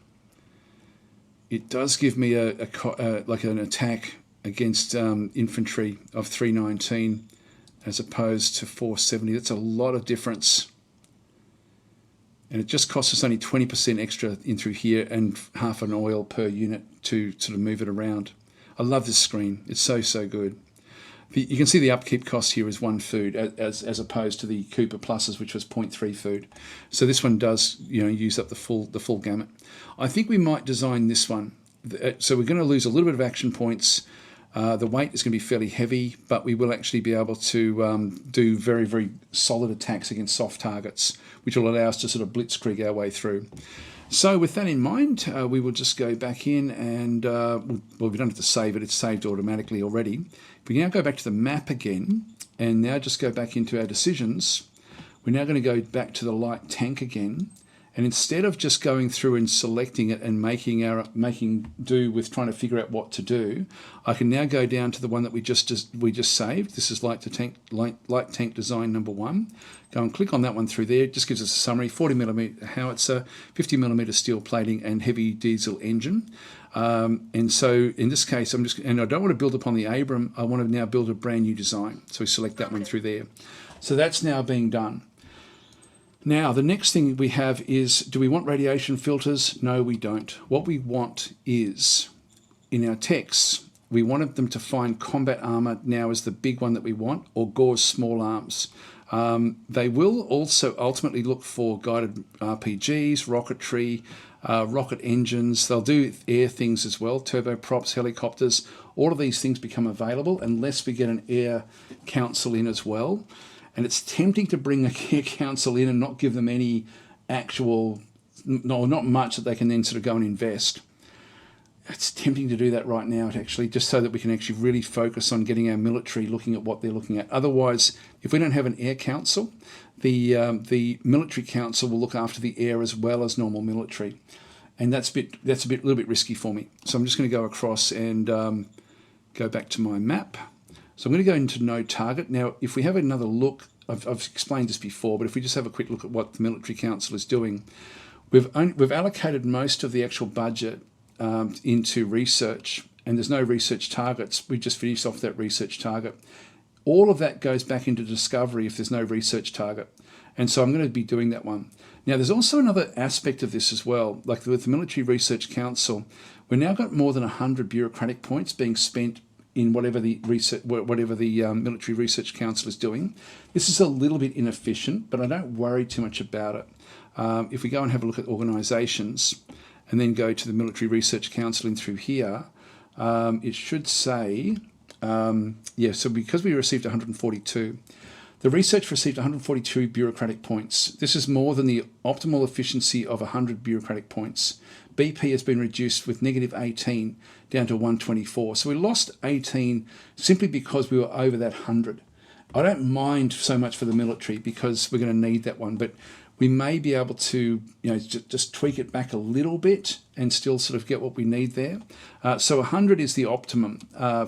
It does give me like an attack against infantry of 319 as opposed to 470. That's a lot of difference. And it just costs us only 20% extra in through here and half an oil per unit to sort of move it around. I love this screen. It's so, so good. You can see the upkeep cost here is 1 food as opposed to the Cooper Pluses, which was 0.3 food. So this one does, you know, use up the full gamut. I think we might design this one. So we're going to lose a little bit of action points. The weight is going to be fairly heavy, but we will actually be able to do very, very solid attacks against soft targets, which will allow us to sort of blitzkrieg our way through. So with that in mind, we will just go back in and, well, we don't have to save it. It's saved automatically already. If we now go back to the map again and now just go back into our decisions, we're now going to go back to the light tank again. And instead of just going through and selecting it and making do with trying to figure out what to do, I can now go down to the one that we just saved. This is light tank design number 1. Go and click on that one through there. It just gives us a summary: 40 millimeter howitzer, 50 millimeter steel plating, and heavy diesel engine. And so in this case, and I don't want to build upon the Abram. I want to now build a brand new design. So we select that one through there. So that's now being done. Now, the next thing we have is, do we want radiation filters? No, we don't. What we want is, in our texts, we wanted them to find combat armor now as the big one that we want, or Gore's small arms. They will also ultimately look for guided RPGs, rocketry, rocket engines. They'll do air things as well, turboprops, helicopters. All of these things become available unless we get an air council in as well. And it's tempting to bring a care council in and not give them any actual, no, not much that they can then sort of go and invest. It's tempting to do that right now, actually, just so that we can actually really focus on getting our military looking at what they're looking at. Otherwise, if we don't have an air council, the military council will look after the air as well as normal military, and that's a little bit risky for me. So I'm just going to go across and go back to my map. So I'm going to go into no target. Now, if we have another look, I've explained this before, but if we just have a quick look at what the military council is doing, we've allocated most of the actual budget into research, and there's no research targets. We just finished off that research target. All of that goes back into discovery if there's no research target. And so I'm going to be doing that one. Now, there's also another aspect of this as well. Like with the Military Research Council, we've now got more than 100 bureaucratic points being spent in whatever the Military Research Council is doing. This is a little bit inefficient, but I don't worry too much about it. If we go and have a look at organisations and then go to the Military Research Council in through here, it should say, so because we received 142, The research received 142 bureaucratic points. This is more than the optimal efficiency of 100 bureaucratic points. BP has been reduced with negative 18 down to 124. So we lost 18 simply because we were over that 100. I don't mind so much for the military because we're going to need that one, but we may be able to, just tweak it back a little bit and still sort of get what we need there. So 100 is the optimum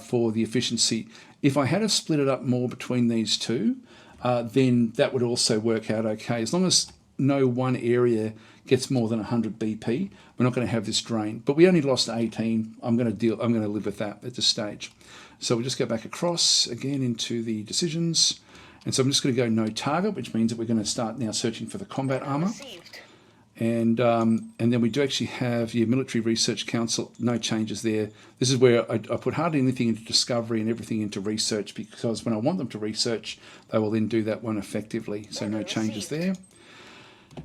for the efficiency. If I had have split it up more between these two, then that would also work out okay. As long as no one area gets more than 100 BP, we're not going to have this drain. But we only lost 18. I'm going to live with that at this stage. So we'll just go back across again into the decisions. And so I'm just going to go no target, which means that we're going to start now searching for the combat armor. And then we do actually have your Military Research Council, no changes there. This is where I put hardly anything into discovery and everything into research, because when I want them to research, they will then do that one effectively. So no changes there.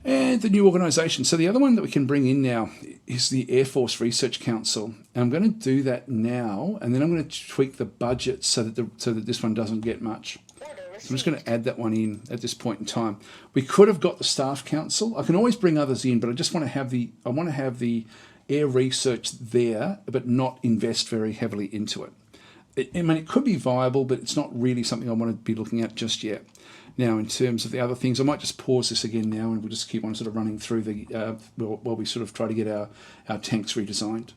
And the new organisation. So the other one that we can bring in now is the Air Force Research Council. And I'm going to do that now, and then I'm going to tweak the budget so that this one doesn't get much. So I'm just going to add that one in at this point in time. We could have got the Staff Council. I can always bring others in, but I just want to have the air research there, but not invest very heavily into it. It could be viable, but it's not really something I want to be looking at just yet. Now, in terms of the other things, I might just pause this again now, and we'll just keep on sort of running through while we sort of try to get our tanks redesigned.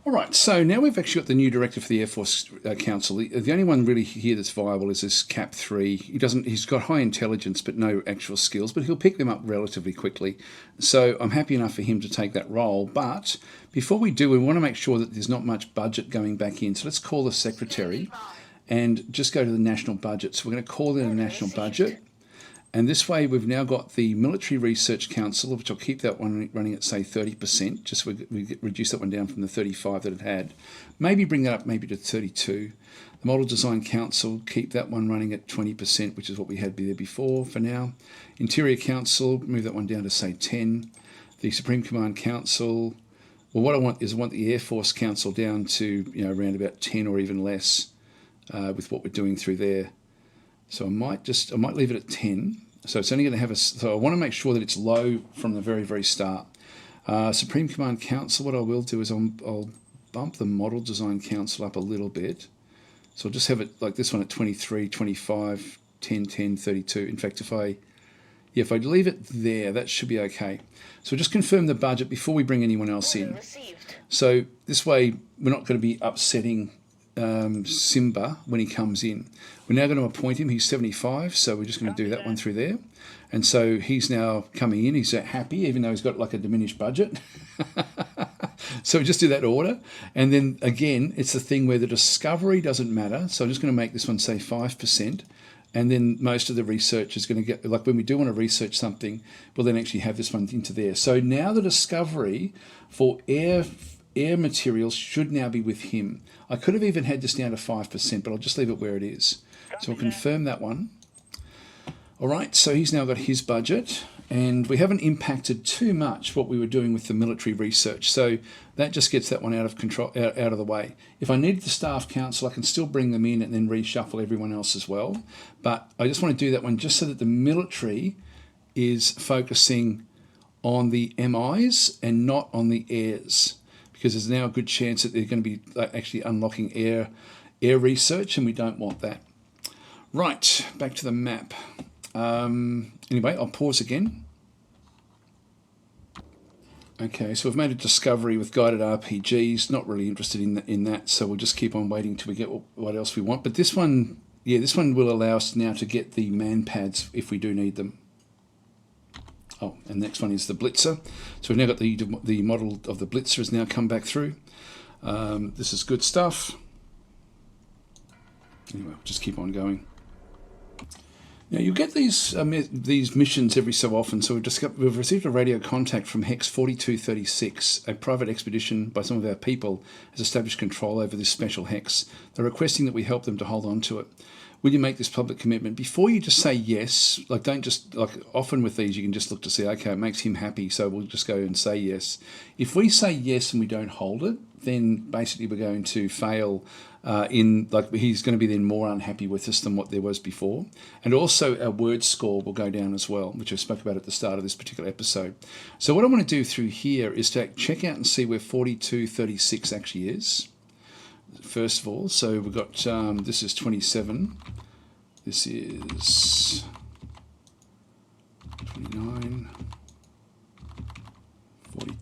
All right, so now we've actually got the new director for the Air Force Council. The only one really here that's viable is this Cap 3. He's got high intelligence but no actual skills, but he'll pick them up relatively quickly. So I'm happy enough for him to take that role. But before we do, we want to make sure that there's not much budget going back in. So let's call the secretary and just go to the national budget. So we're going to call in a national budget. And this way we've now got the Military Research Council, which I'll keep that one running at, say, 30%, just so we reduce that one down from the 35 that it had. Maybe bring that up maybe to 32. The Model Design Council, keep that one running at 20%, which is what we had there before for now. Interior Council, move that one down to, say, 10. The Supreme Command Council, well, what I want the Air Force Council down to, around about 10 or even less with what we're doing through there. So I might leave it at 10. So it's only going to have so I want to make sure that it's low from the very, very start. Supreme Command Council, what I will do is I'll bump the Model Design Council up a little bit. So I'll just have it like this one at 23, 25, 10, 10, 32. In fact, if I leave it there, that should be okay. So just confirm the budget before we bring anyone else in. So this way, we're not going to be upsetting Simba when he comes in. We're now going to appoint him. He's 75, so we're just going to do that one through there. And so he's now coming in. He's happy, even though he's got like a diminished budget. So we just do that order. And then again, it's the thing where the discovery doesn't matter. So I'm just going to make this one say 5%. And then most of the research is going to get, like when we do want to research something, we'll then actually have this one into there. So now the discovery for air materials should now be with him. I could have even had this down to 5%, but I'll just leave it where it is. So we'll confirm that one. All right, so he's now got his budget, and we haven't impacted too much what we were doing with the military research. So that just gets that one out of control, out of the way. If I need the Staff Council, I can still bring them in and then reshuffle everyone else as well. But I just want to do that one just so that the military is focusing on the MIs and not on the airs, because there's now a good chance that they're going to be actually unlocking air research, and we don't want that. Right, back to the map. Anyway, I'll pause again. Okay, so we've made a discovery with guided RPGs. Not really interested in that, so we'll just keep on waiting till we get what else we want. But this one, this one will allow us now to get the man pads if we do need them. Oh, and the next one is the Blitzer. So we've now got the model of the Blitzer has now come back through. This is good stuff. Anyway, we'll just keep on going. Now you get these missions every so often. So we've received a radio contact from Hex 4236. A private expedition by some of our people has established control over this special hex. They're requesting that we help them to hold on to it. will you make this public commitment? Before you just say yes, like don't just, like often with these you can just look to see, okay, it makes him happy, so we'll just go and say yes. If we say yes and we don't hold it, then basically we're going to fail he's going to be then more unhappy with us than what there was before. And also our word score will go down as well, which I spoke about at the start of this particular episode. So what I want to do through here is to check out and see where 4236 actually is. First of all, so we've got, this is 27, this is 29, 40,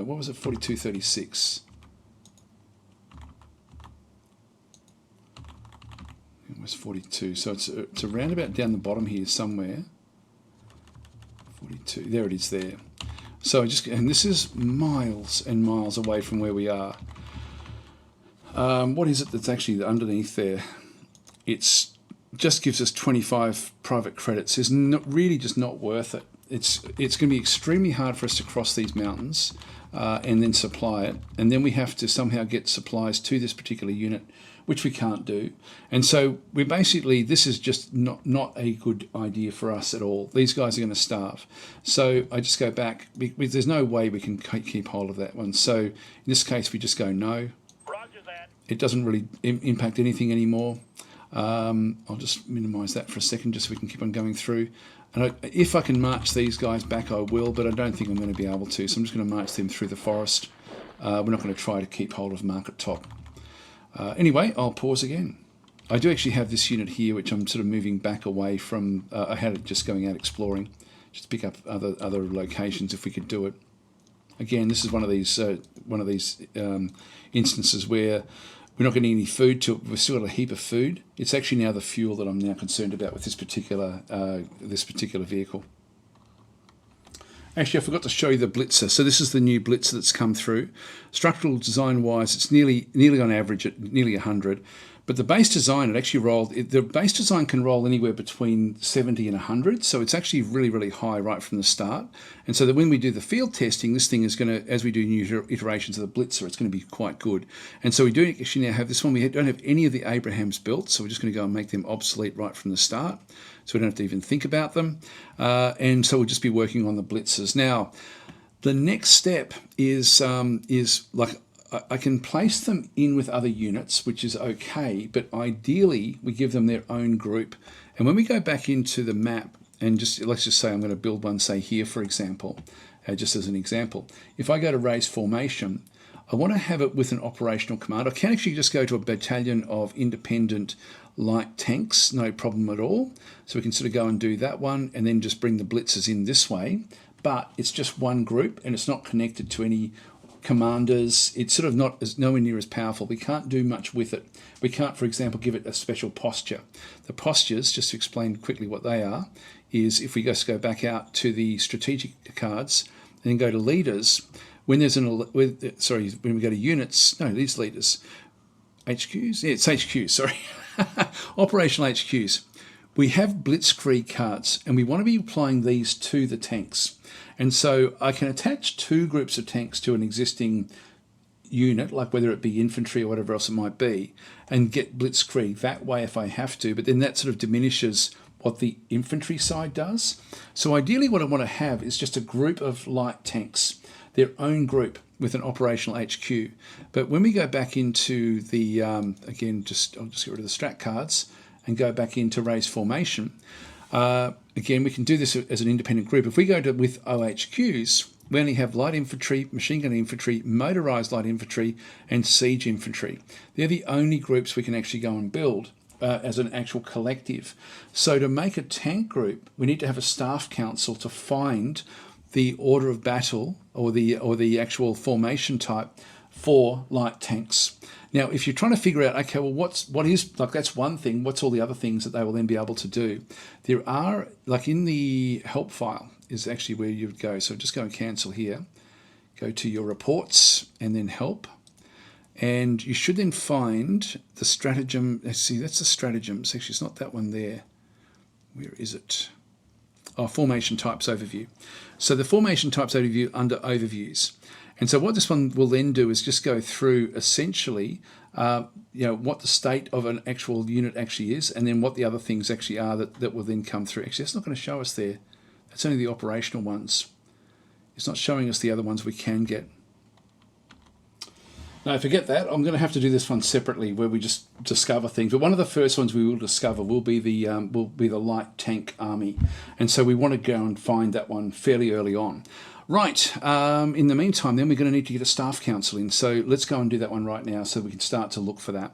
what was it, 4236? It was 42, so it's around about down the bottom here somewhere. 42, there it is there. So and this is miles and miles away from where we are. What is it that's actually underneath there? It's just gives us 25 private credits. It's really just not worth it. It's going to be extremely hard for us to cross these mountains and then supply it. And then we have to somehow get supplies to this particular unit, which we can't do. And so we're basically, this is just not a good idea for us at all. These guys are going to starve. So I just go back, because there's no way we can keep hold of that one. So in this case, we just go no. Roger that. It doesn't really impact anything anymore. I'll just minimize that for a second, just so we can keep on going through. And if I can march these guys back, I will, but I don't think I'm going to be able to. So I'm just going to march them through the forest. We're not going to try to keep hold of Market Top. Anyway, I'll pause again. I do actually have this unit here, which I'm sort of moving back away from. I had it just going out exploring, just to pick up other locations if we could do it. Again, this is one of these instances where we're not getting any food to it. We've still got a heap of food. It's actually now the fuel that I'm now concerned about with this particular vehicle. Actually, I forgot to show you the blitzer. So this is the new blitzer that's come through. Structural design-wise, it's nearly on average at nearly 100. But the base design, the base design can roll anywhere between 70 and 100. So it's actually really, really high right from the start. And so that when we do the field testing, this thing is going to, as we do new iterations of the blitzer, it's going to be quite good. And so we do actually now have this one. We don't have any of the Abrahams built. So we're just going to go and make them obsolete right from the start. So we don't have to even think about them. And so we'll just be working on the blitzers. Now, the next step is like, I can place them in with other units, which is okay, but ideally we give them their own group. And when we go back into the map, and let's just say I'm going to build one, say here, for example, just as an example. If I go to raise formation, I want to have it with an operational command. I can actually just go to a battalion of independent light tanks, no problem at all. So we can sort of go and do that one and then just bring the blitzers in this way. But it's just one group and it's not connected to any commanders. It's sort of nowhere near as powerful. We can't do much with it. We can't, for example, give it a special posture. The postures, just to explain quickly what they are, is if we just go back out to the strategic cards and then go to leaders, when there's when we go to units, no, these leaders, HQs, yeah, it's HQs, sorry, operational HQs. We have blitzkrieg cards and we want to be applying these to the tanks. And so I can attach two groups of tanks to an existing unit, like whether it be infantry or whatever else it might be, and get blitzkrieg that way if I have to, but then that sort of diminishes what the infantry side does. So ideally what I want to have is just a group of light tanks, their own group with an operational HQ. But when we go back into the, again, I'll just get rid of the strat cards and go back into raise formation. Again, we can do this as an independent group. If we go with OHQs, we only have light infantry, machine gun infantry, motorized light infantry, and siege infantry. They're the only groups we can actually go and build as an actual collective. So to make a tank group, we need to have a staff council to find the order of battle or the actual formation type for light tanks. Now, if you're trying to figure out, okay, well, what is, like, that's one thing, what's all the other things that they will then be able to do? There are, like in the help file is actually where you would go. So just go and cancel here, go to your reports and then help. And you should then find the stratagem. Let's see, that's the stratagems. Actually, it's not that one there. Where is it? Oh, formation types overview. So the formation types overview under overviews. And so what this one will then do is just go through essentially what the state of an actual unit actually is, and then what the other things actually are that will then come through. Actually, that's not going to show us there. That's only the operational ones. It's not showing us the other ones we can get. Now, forget that. I'm going to have to do this one separately, where we just discover things. But one of the first ones we will discover will be the light tank army, and so we want to go and find that one fairly early on. Right. In the meantime, then we're going to need to get a staff council in. So let's go and do that one right now, so we can start to look for that.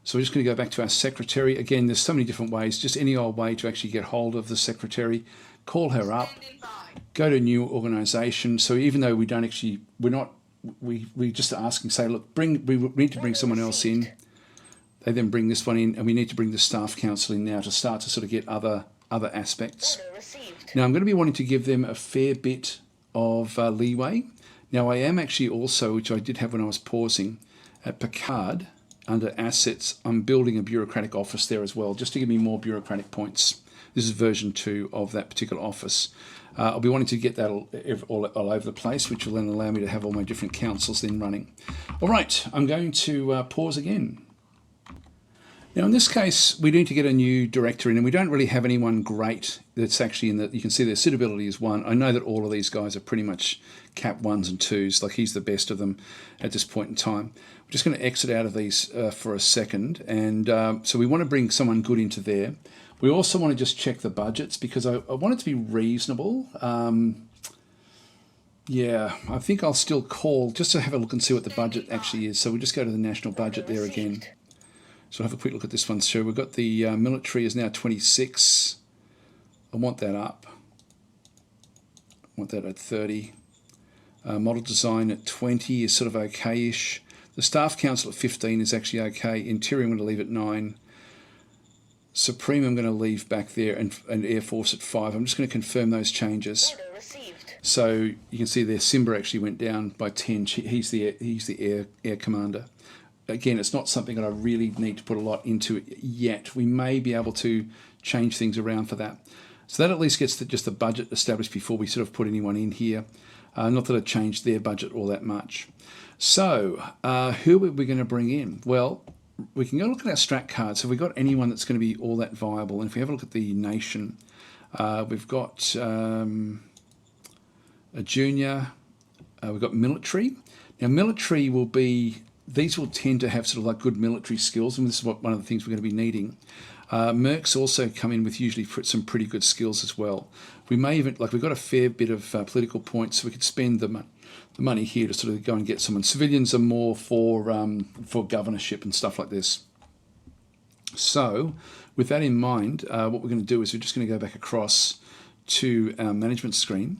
So we're just going to go back to our secretary. Again, there's so many different ways. Just any old way to actually get hold of the secretary. Call her up. Go to a new organisation. So even though we don't actually, we just asking, say, look, we need to bring someone else in. They then bring this one in, and we need to bring the staff council in now to start to sort of get other aspects. Now I'm going to be wanting to give them a fair bit of leeway. Now I am actually also, which I did have when I was pausing, at Picard under assets, I'm building a bureaucratic office there as well, just to give me more bureaucratic points. This is version 2 of that particular office. I'll be wanting to get that all over the place, which will then allow me to have all my different councils then running. All right, I'm going to pause again. Now, in this case, we need to get a new director in, and we don't really have anyone great that's actually in that. You can see their suitability is 1. I know that all of these guys are pretty much cap 1s and 2s, like he's the best of them at this point in time. We're just going to exit out of these for a second, and so we want to bring someone good into there. We also want to just check the budgets, because I want it to be reasonable. Yeah, I think I'll still call just to have a look and see what the budget actually is. So we'll just go to the national budget there again. So I'll have a quick look at this one. So we've got the military is now 26. I want that up. I want that at 30. Model design at 20 is sort of okay-ish. The staff council at 15 is actually okay. Interior I'm going to leave at 9. Supreme I'm going to leave back there, and Air Force at 5. I'm just going to confirm those changes. So you can see there Simba actually went down by 10. He's the air commander. Again, it's not something that I really need to put a lot into it yet. We may be able to change things around for that. So that at least gets just the budget established before we sort of put anyone in here. Not that I changed their budget all that much. So who are we going to bring in? Well, we can go look at our strat cards. Have we got anyone that's going to be all that viable? And if we have a look at the nation, we've got a junior. We've got military. Now, military will be... These will tend to have sort of like good military skills, and this is one of the things we're going to be needing. Mercs also come in with usually some pretty good skills as well. We may even, like, we've got a fair bit of political points, so we could spend the money here to sort of go and get someone. Civilians are more for governorship and stuff like this. So with that in mind, what we're going to do is we're just going to go back across to our management screen,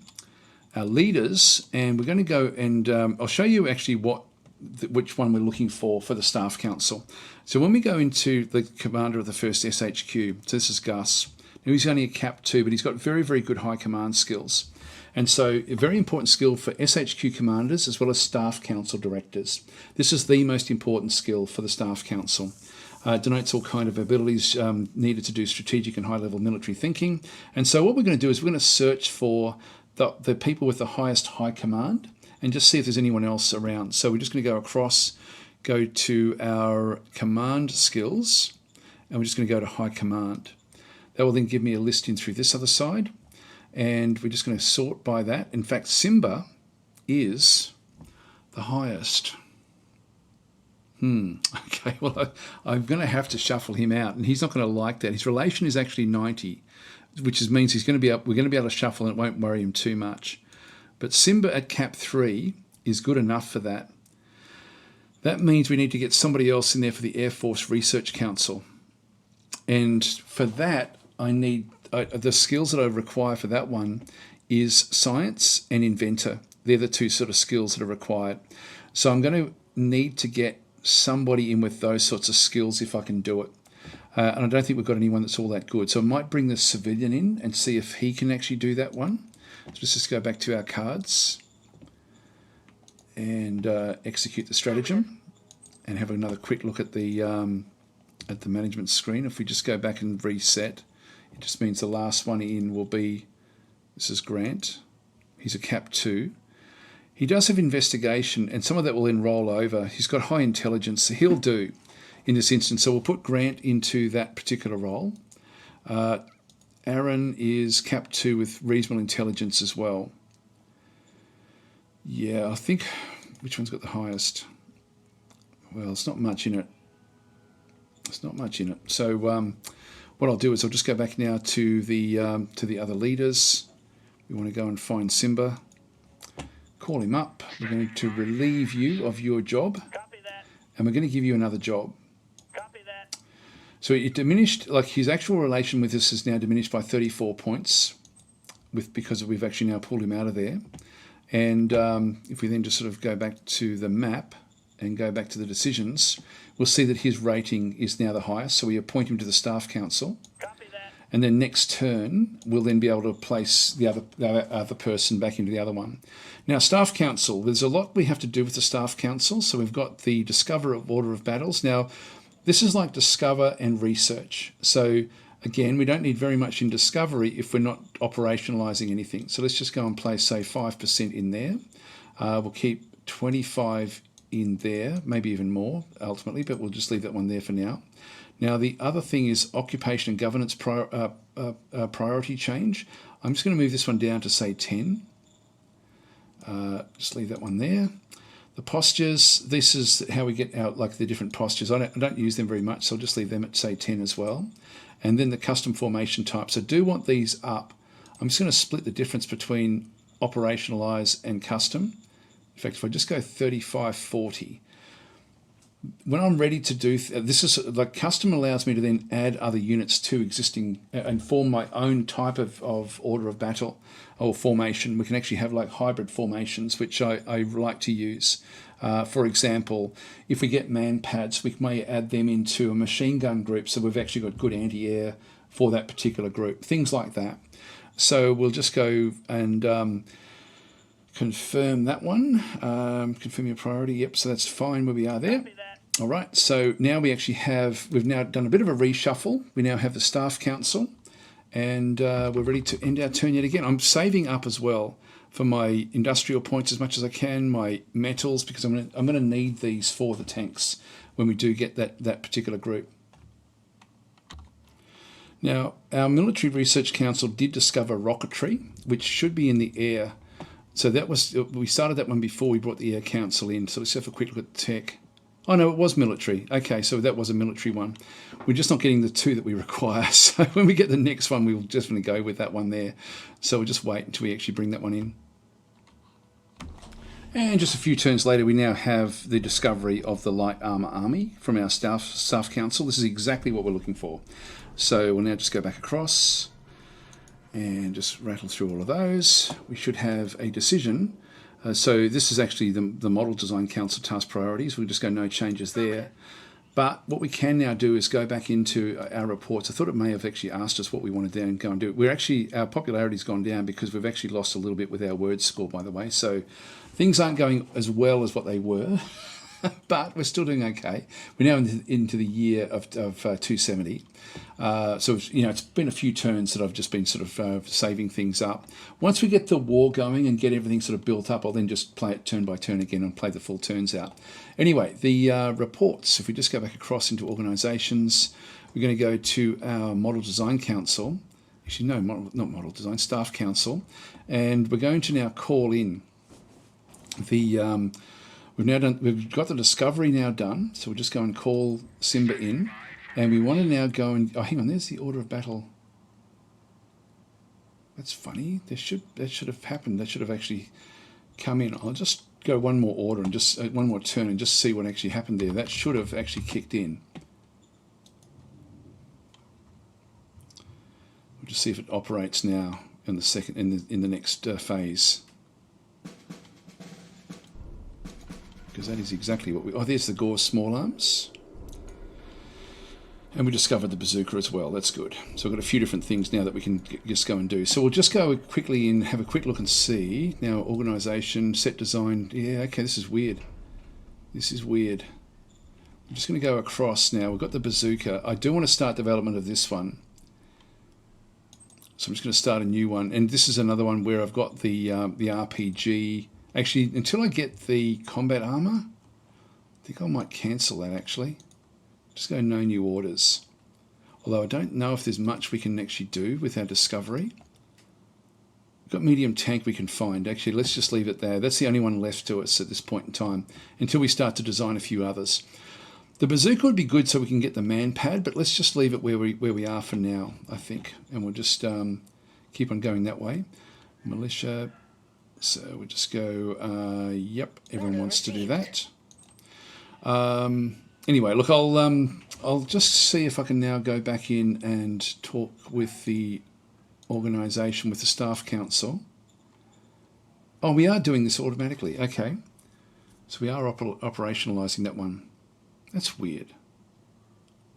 our leaders, and we're going to go and I'll show you actually which one we're looking for the staff council. So when we go into the commander of the first SHQ, so this is Gus. Now he's only a cap 2, but he's got very, very good high command skills. And so a very important skill for SHQ commanders as well as staff council directors. This is the most important skill for the staff council. It denotes all kind of abilities needed to do strategic and high-level military thinking. And so what we're going to do is we're going to search for the people with the highest high command, and just see if there's anyone else around. So we're just going to go across, go to our command skills, and we're just going to go to high command. That will then give me a list in through this other side, and we're just going to sort by that. In fact, Simba is the highest. Okay, well, I'm going to have to shuffle him out, and he's not going to like that. His relation is actually 90, which means we're going to be able to shuffle, and it won't worry him too much. But Simba at cap 3 is good enough for that. That means we need to get somebody else in there for the Air Force Research Council. And for that, I need the skills that I require for that one is science and inventor. They're the two sort of skills that are required. So I'm going to need to get somebody in with those sorts of skills if I can do it. And I don't think we've got anyone that's all that good. So I might bring the civilian in and see if he can actually do that one. So let's just go back to our cards and execute the stratagem and have another quick look at the management screen. If we just go back and reset, it just means the last one in will be, this is Grant. He's a cap 2. He does have investigation, and some of that will then roll over. He's got high intelligence, so he'll do in this instance. So we'll put Grant into that particular role. Aaron is Cap 2 with reasonable intelligence as well. Yeah, I think, which one's got the highest? Well, it's not much in it. It's not much in it. So what I'll do is I'll just go back now to the other leaders. We want to go and find Simba. Call him up. We're going to relieve you of your job. Copy that. And we're going to give you another job. Copy that. So it diminished, like his actual relation with us is now diminished by 34 points because we've actually now pulled him out of there. And if we then just sort of go back to the map and go back to the decisions, we'll see that his rating is now the highest. So we appoint him to the Staff Council. Copy that. And then next turn, we'll then be able to place the other person back into the other one. Now, Staff Council, there's a lot we have to do with the Staff Council. So we've got the Discover of Order of Battles. Now, this is like Discover and Research. So again, we don't need very much in Discovery if we're not operationalizing anything. So let's just go and place, say, 5% in there. We'll keep 25 in there, maybe even more ultimately, but we'll just leave that one there for now. Now, the other thing is Occupation and Governance priority change. I'm just going to move this one down to, say, 10. Just leave that one there. The postures, this is how we get out like the different postures. I don't use them very much, so I'll just leave them at, say, 10 as well. And then the custom formation types. I do want these up. I'm just going to split the difference between operationalize and custom. In fact, if I just go 35-40, when I'm ready to do, this is like custom allows me to then add other units to existing and form my own type of order of battle or formation. We can actually have like hybrid formations, which I like to use. For example, if we get man pads, we may add them into a machine gun group, so we've actually got good anti-air for that particular group, things like that. So we'll just go and confirm that one. Confirm your priority. Yep, so that's fine where we are there. All right, so now we actually we've now done a bit of a reshuffle. We now have the Staff Council, and we're ready to end our turn yet again. I'm saving up as well for my industrial points as much as I can, my metals, because I'm going to need these for the tanks when we do get that particular group. Now, our Military Research Council did discover rocketry, which should be in the air. So we started that one before we brought the Air Council in. So let's have a quick look at tech. Oh no, it was military. Okay, so that was a military one. We're just not getting the two that we require. So when we get the next one, we will definitely go with that one there. So we'll just wait until we actually bring that one in. And just a few turns later, we now have the discovery of the Light Armour Army from our Staff Council. This is exactly what we're looking for. So we'll now just go back across and just rattle through all of those. We should have a decision. So this is actually the Model Design Council task priorities. We'll just go no changes there. But what we can now do is go back into our reports. I thought it may have actually asked us what we wanted to go and do. Our popularity's gone down because we've actually lost a little bit with our word score, by the way. So things aren't going as well as what they were, but we're still doing okay. We're now into the year of 270. So it's been a few turns that I've just been sort of saving things up. Once we get the war going and get everything sort of built up, I'll then just play it turn by turn again and play the full turns out. Anyway, the reports, if we just go back across into organisations, we're going to go to our Model Design Council. Actually, no, not Model Design, Staff Council. And we're going to now call in the... We've got the discovery now done, so we'll just go and call Simba in. And we want to now go and... Oh, hang on, there's the order of battle. That's funny. That should have happened. That should have actually come in. I'll just go one more order and just one more turn and just see what actually happened there. That should have actually kicked in. We'll just see if it operates now in the next phase. Because that is exactly what we... Oh, there's the Gore small arms. And we discovered the bazooka as well. That's good. So we've got a few different things now that we can just go and do. So we'll just go quickly and have a quick look and see. Now, organisation, set design. Yeah, okay, this is weird. This is weird. I'm just going to go across now. We've got the bazooka. I do want to start development of this one. So I'm just going to start a new one. And this is another one where I've got the RPG Actually, until I get the combat armor, I think I might cancel that actually. Just go no new orders. Although I don't know if there's much we can actually do with our discovery. We've got medium tank we can find. Actually, let's just leave it there. That's the only one left to us at this point in time until we start to design a few others. The bazooka would be good so we can get the man pad, but let's just leave it where we are for now, I think. And we'll just keep on going that way. Militia. So we'll just go, yep, everyone wants to do that. Anyway, look, I'll just see if I can now go back in and talk with the organisation, with the staff council. Oh, we are doing this automatically. Okay. So we are operationalising that one. That's weird.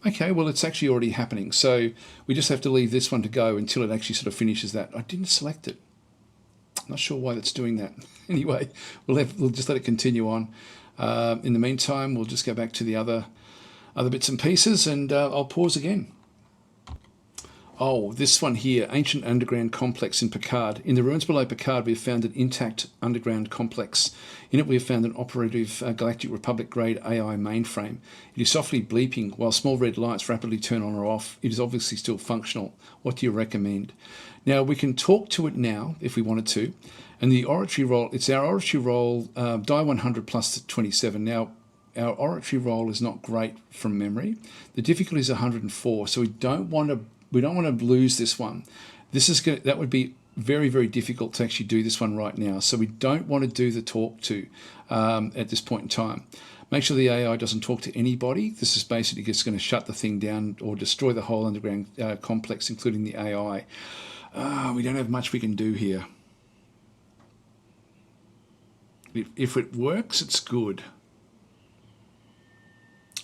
Okay, well, it's actually already happening. So we just have to leave this one to go until it actually sort of finishes that. I didn't select it. I'm not sure why that's doing that. Anyway, we'll just let it continue on. In the meantime, we'll just go back to the other bits and pieces, and I'll pause again. Oh, this one here, ancient underground complex in Picard. In the ruins below Picard, we have found an intact underground complex. In it, we have found an operative Galactic Republic-grade AI mainframe. It is softly bleeping while small red lights rapidly turn on or off. It is obviously still functional. What do you recommend? Now, we can talk to it now if we wanted to. And the oratory roll, it's our oratory roll, die 100 plus 27. Now, our oratory roll is not great from memory. The difficulty is 104, so we don't want to lose this one. That would be very, very difficult to actually do this one right now. So we don't want to do the talk to at this point in time. Make sure the AI doesn't talk to anybody. This is basically just going to shut the thing down or destroy the whole underground complex, including the AI. We don't have much we can do here. If it works, it's good.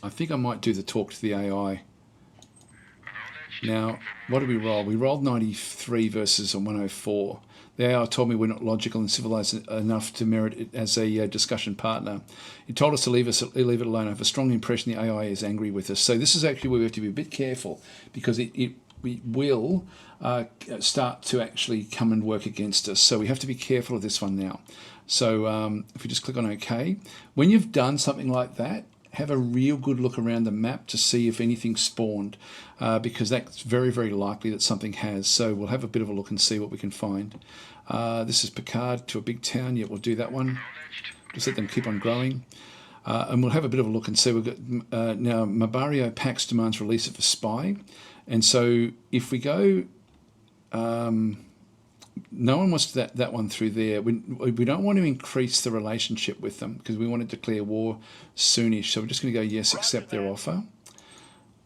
I think I might do the talk to the AI. Now, what did we roll? We rolled 93 versus a 104. The AI told me we're not logical and civilized enough to merit it as a discussion partner. It told us to leave it alone. I have a strong impression the AI is angry with us. So this is actually where we have to be a bit careful, because we will start to actually come and work against us. So we have to be careful of this one now. So if we just click on OK, when you've done something like that, have a real good look around the map to see if anything spawned, because that's very, very likely that something has. So we'll have a bit of a look and see what we can find. This is Picard to a big town. Yeah, we'll do that one. Just let them keep on growing. And we'll have a bit of a look and see. We've got now Mabario Pax demands release of a spy. And so if we go... no one wants that one through there. We don't want to increase the relationship with them because we want to declare war soonish. So we're just going to go yes, accept their offer.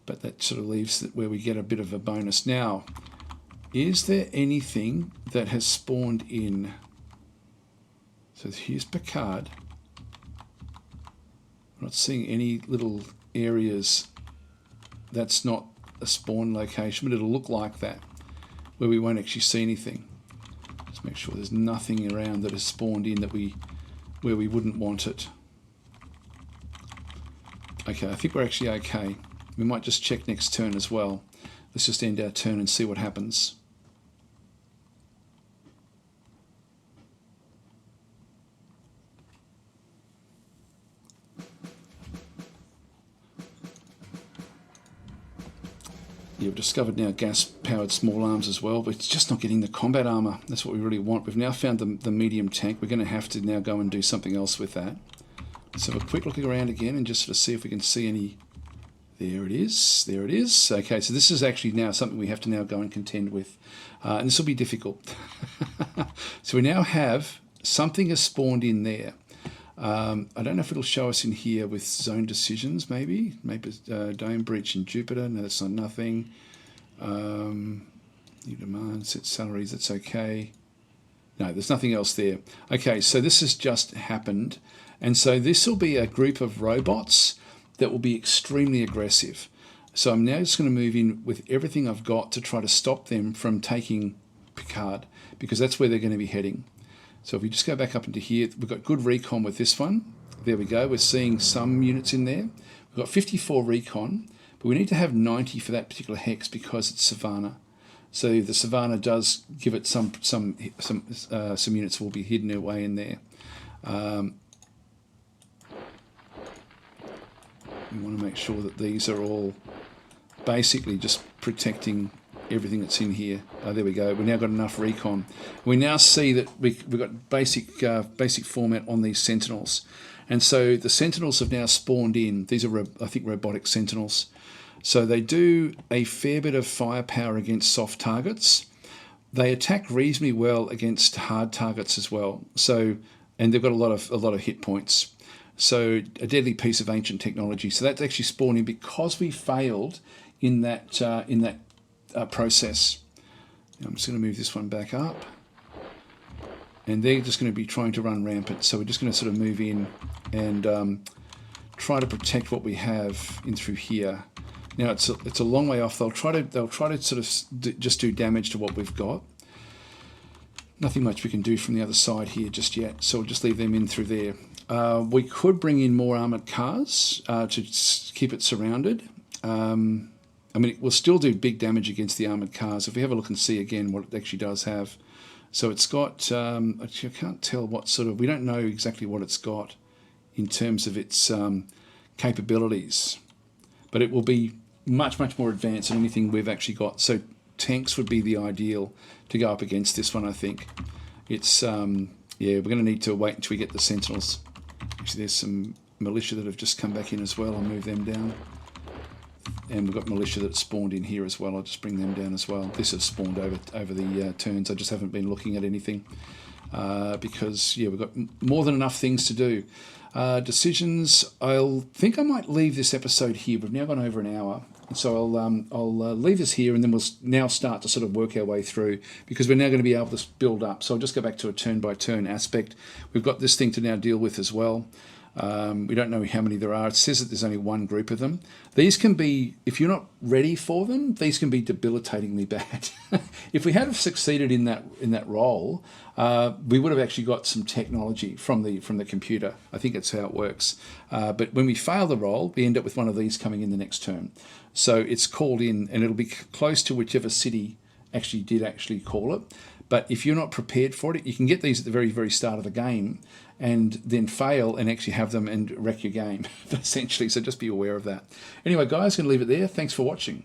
But that sort of leaves it where we get a bit of a bonus. Now, is there anything that has spawned in? So here's Picard. I'm not seeing any little areas. That's not a spawn location, but it'll look like that, where we won't actually see anything. Just make sure there's nothing around that has spawned in where we wouldn't want it. Okay, I think we're actually okay. We might just check next turn as well. Let's just end our turn and see what happens. You've discovered now gas-powered small arms as well, but it's just not getting the combat armor. That's what we really want. We've now found the medium tank. We're going to have to now go and do something else with that. Let's have a quick look around again and just sort of see if we can see any... There it is. There it is. Okay, so this is actually now something we have to now go and contend with. And this will be difficult. So we now have something has spawned in there. I don't know if it'll show us in here with zone decisions, maybe dome breach in Jupiter. No, that's not nothing. New demand, set salaries, that's okay. No, there's nothing else there. Okay, so this has just happened. And so this will be a group of robots that will be extremely aggressive. So I'm now just going to move in with everything I've got to try to stop them from taking Picard, because that's where they're going to be heading. So if we just go back up into here, we've got good recon with this one. There we go. We're seeing some units in there. We've got 54 recon, but we need to have 90 for that particular hex because it's Savannah. So the Savannah does give it some units will be hidden away in there. We want to make sure that these are all basically just protecting everything that's in here. There we go. We've now got enough recon. We now see that we've got basic format on these Sentinels. And so the Sentinels have now spawned in. These are, I think, robotic Sentinels. So they do a fair bit of firepower against soft targets. They attack reasonably well against hard targets as well. So, and they've got a lot of hit points. So a deadly piece of ancient technology. So that's actually spawned in because we failed in that process. I'm just going to move this one back up. And they're just going to be trying to run rampant. So we're just going to sort of move in and try to protect what we have in through here. Now it's a long way off. They'll try to sort of just do damage to what we've got. Nothing much we can do from the other side here just yet. So we'll just leave them in through there. We could bring in more armoured cars to keep it surrounded. I mean, it will still do big damage against the armoured cars. If we have a look and see again what it actually does have. So it's got, actually I can't tell what sort of, we don't know exactly what it's got in terms of its capabilities. But it will be much, much more advanced than anything we've actually got. So tanks would be the ideal to go up against this one, I think. It's, yeah, we're going to need to wait until we get the Sentinels. Actually, there's some militia that have just come back in as well. I'll move them down. And we've got militia that spawned in here as well. I'll just bring them down as well. This has spawned over the turns. I just haven't been looking at anything because, yeah, we've got more than enough things to do. Decisions, I'll think I might leave this episode here. We've now gone over an hour. So I'll leave this here, and then we'll now start to sort of work our way through, because we're now going to be able to build up. So I'll just go back to a turn-by-turn aspect. We've got this thing to now deal with as well. We don't know how many there are. It says that there's only one group of them. These can be, if you're not ready for them, these can be debilitatingly bad. If we had have succeeded in that role, we would have actually got some technology from the computer. I think that's how it works. But when we fail the role, we end up with one of these coming in the next turn. So it's called in, and it'll be close to whichever city did call it. But if you're not prepared for it, you can get these at the very, very start of the game and then fail and actually have them and wreck your game, essentially. So just be aware of that. Anyway, guys, going to leave it there. Thanks for watching.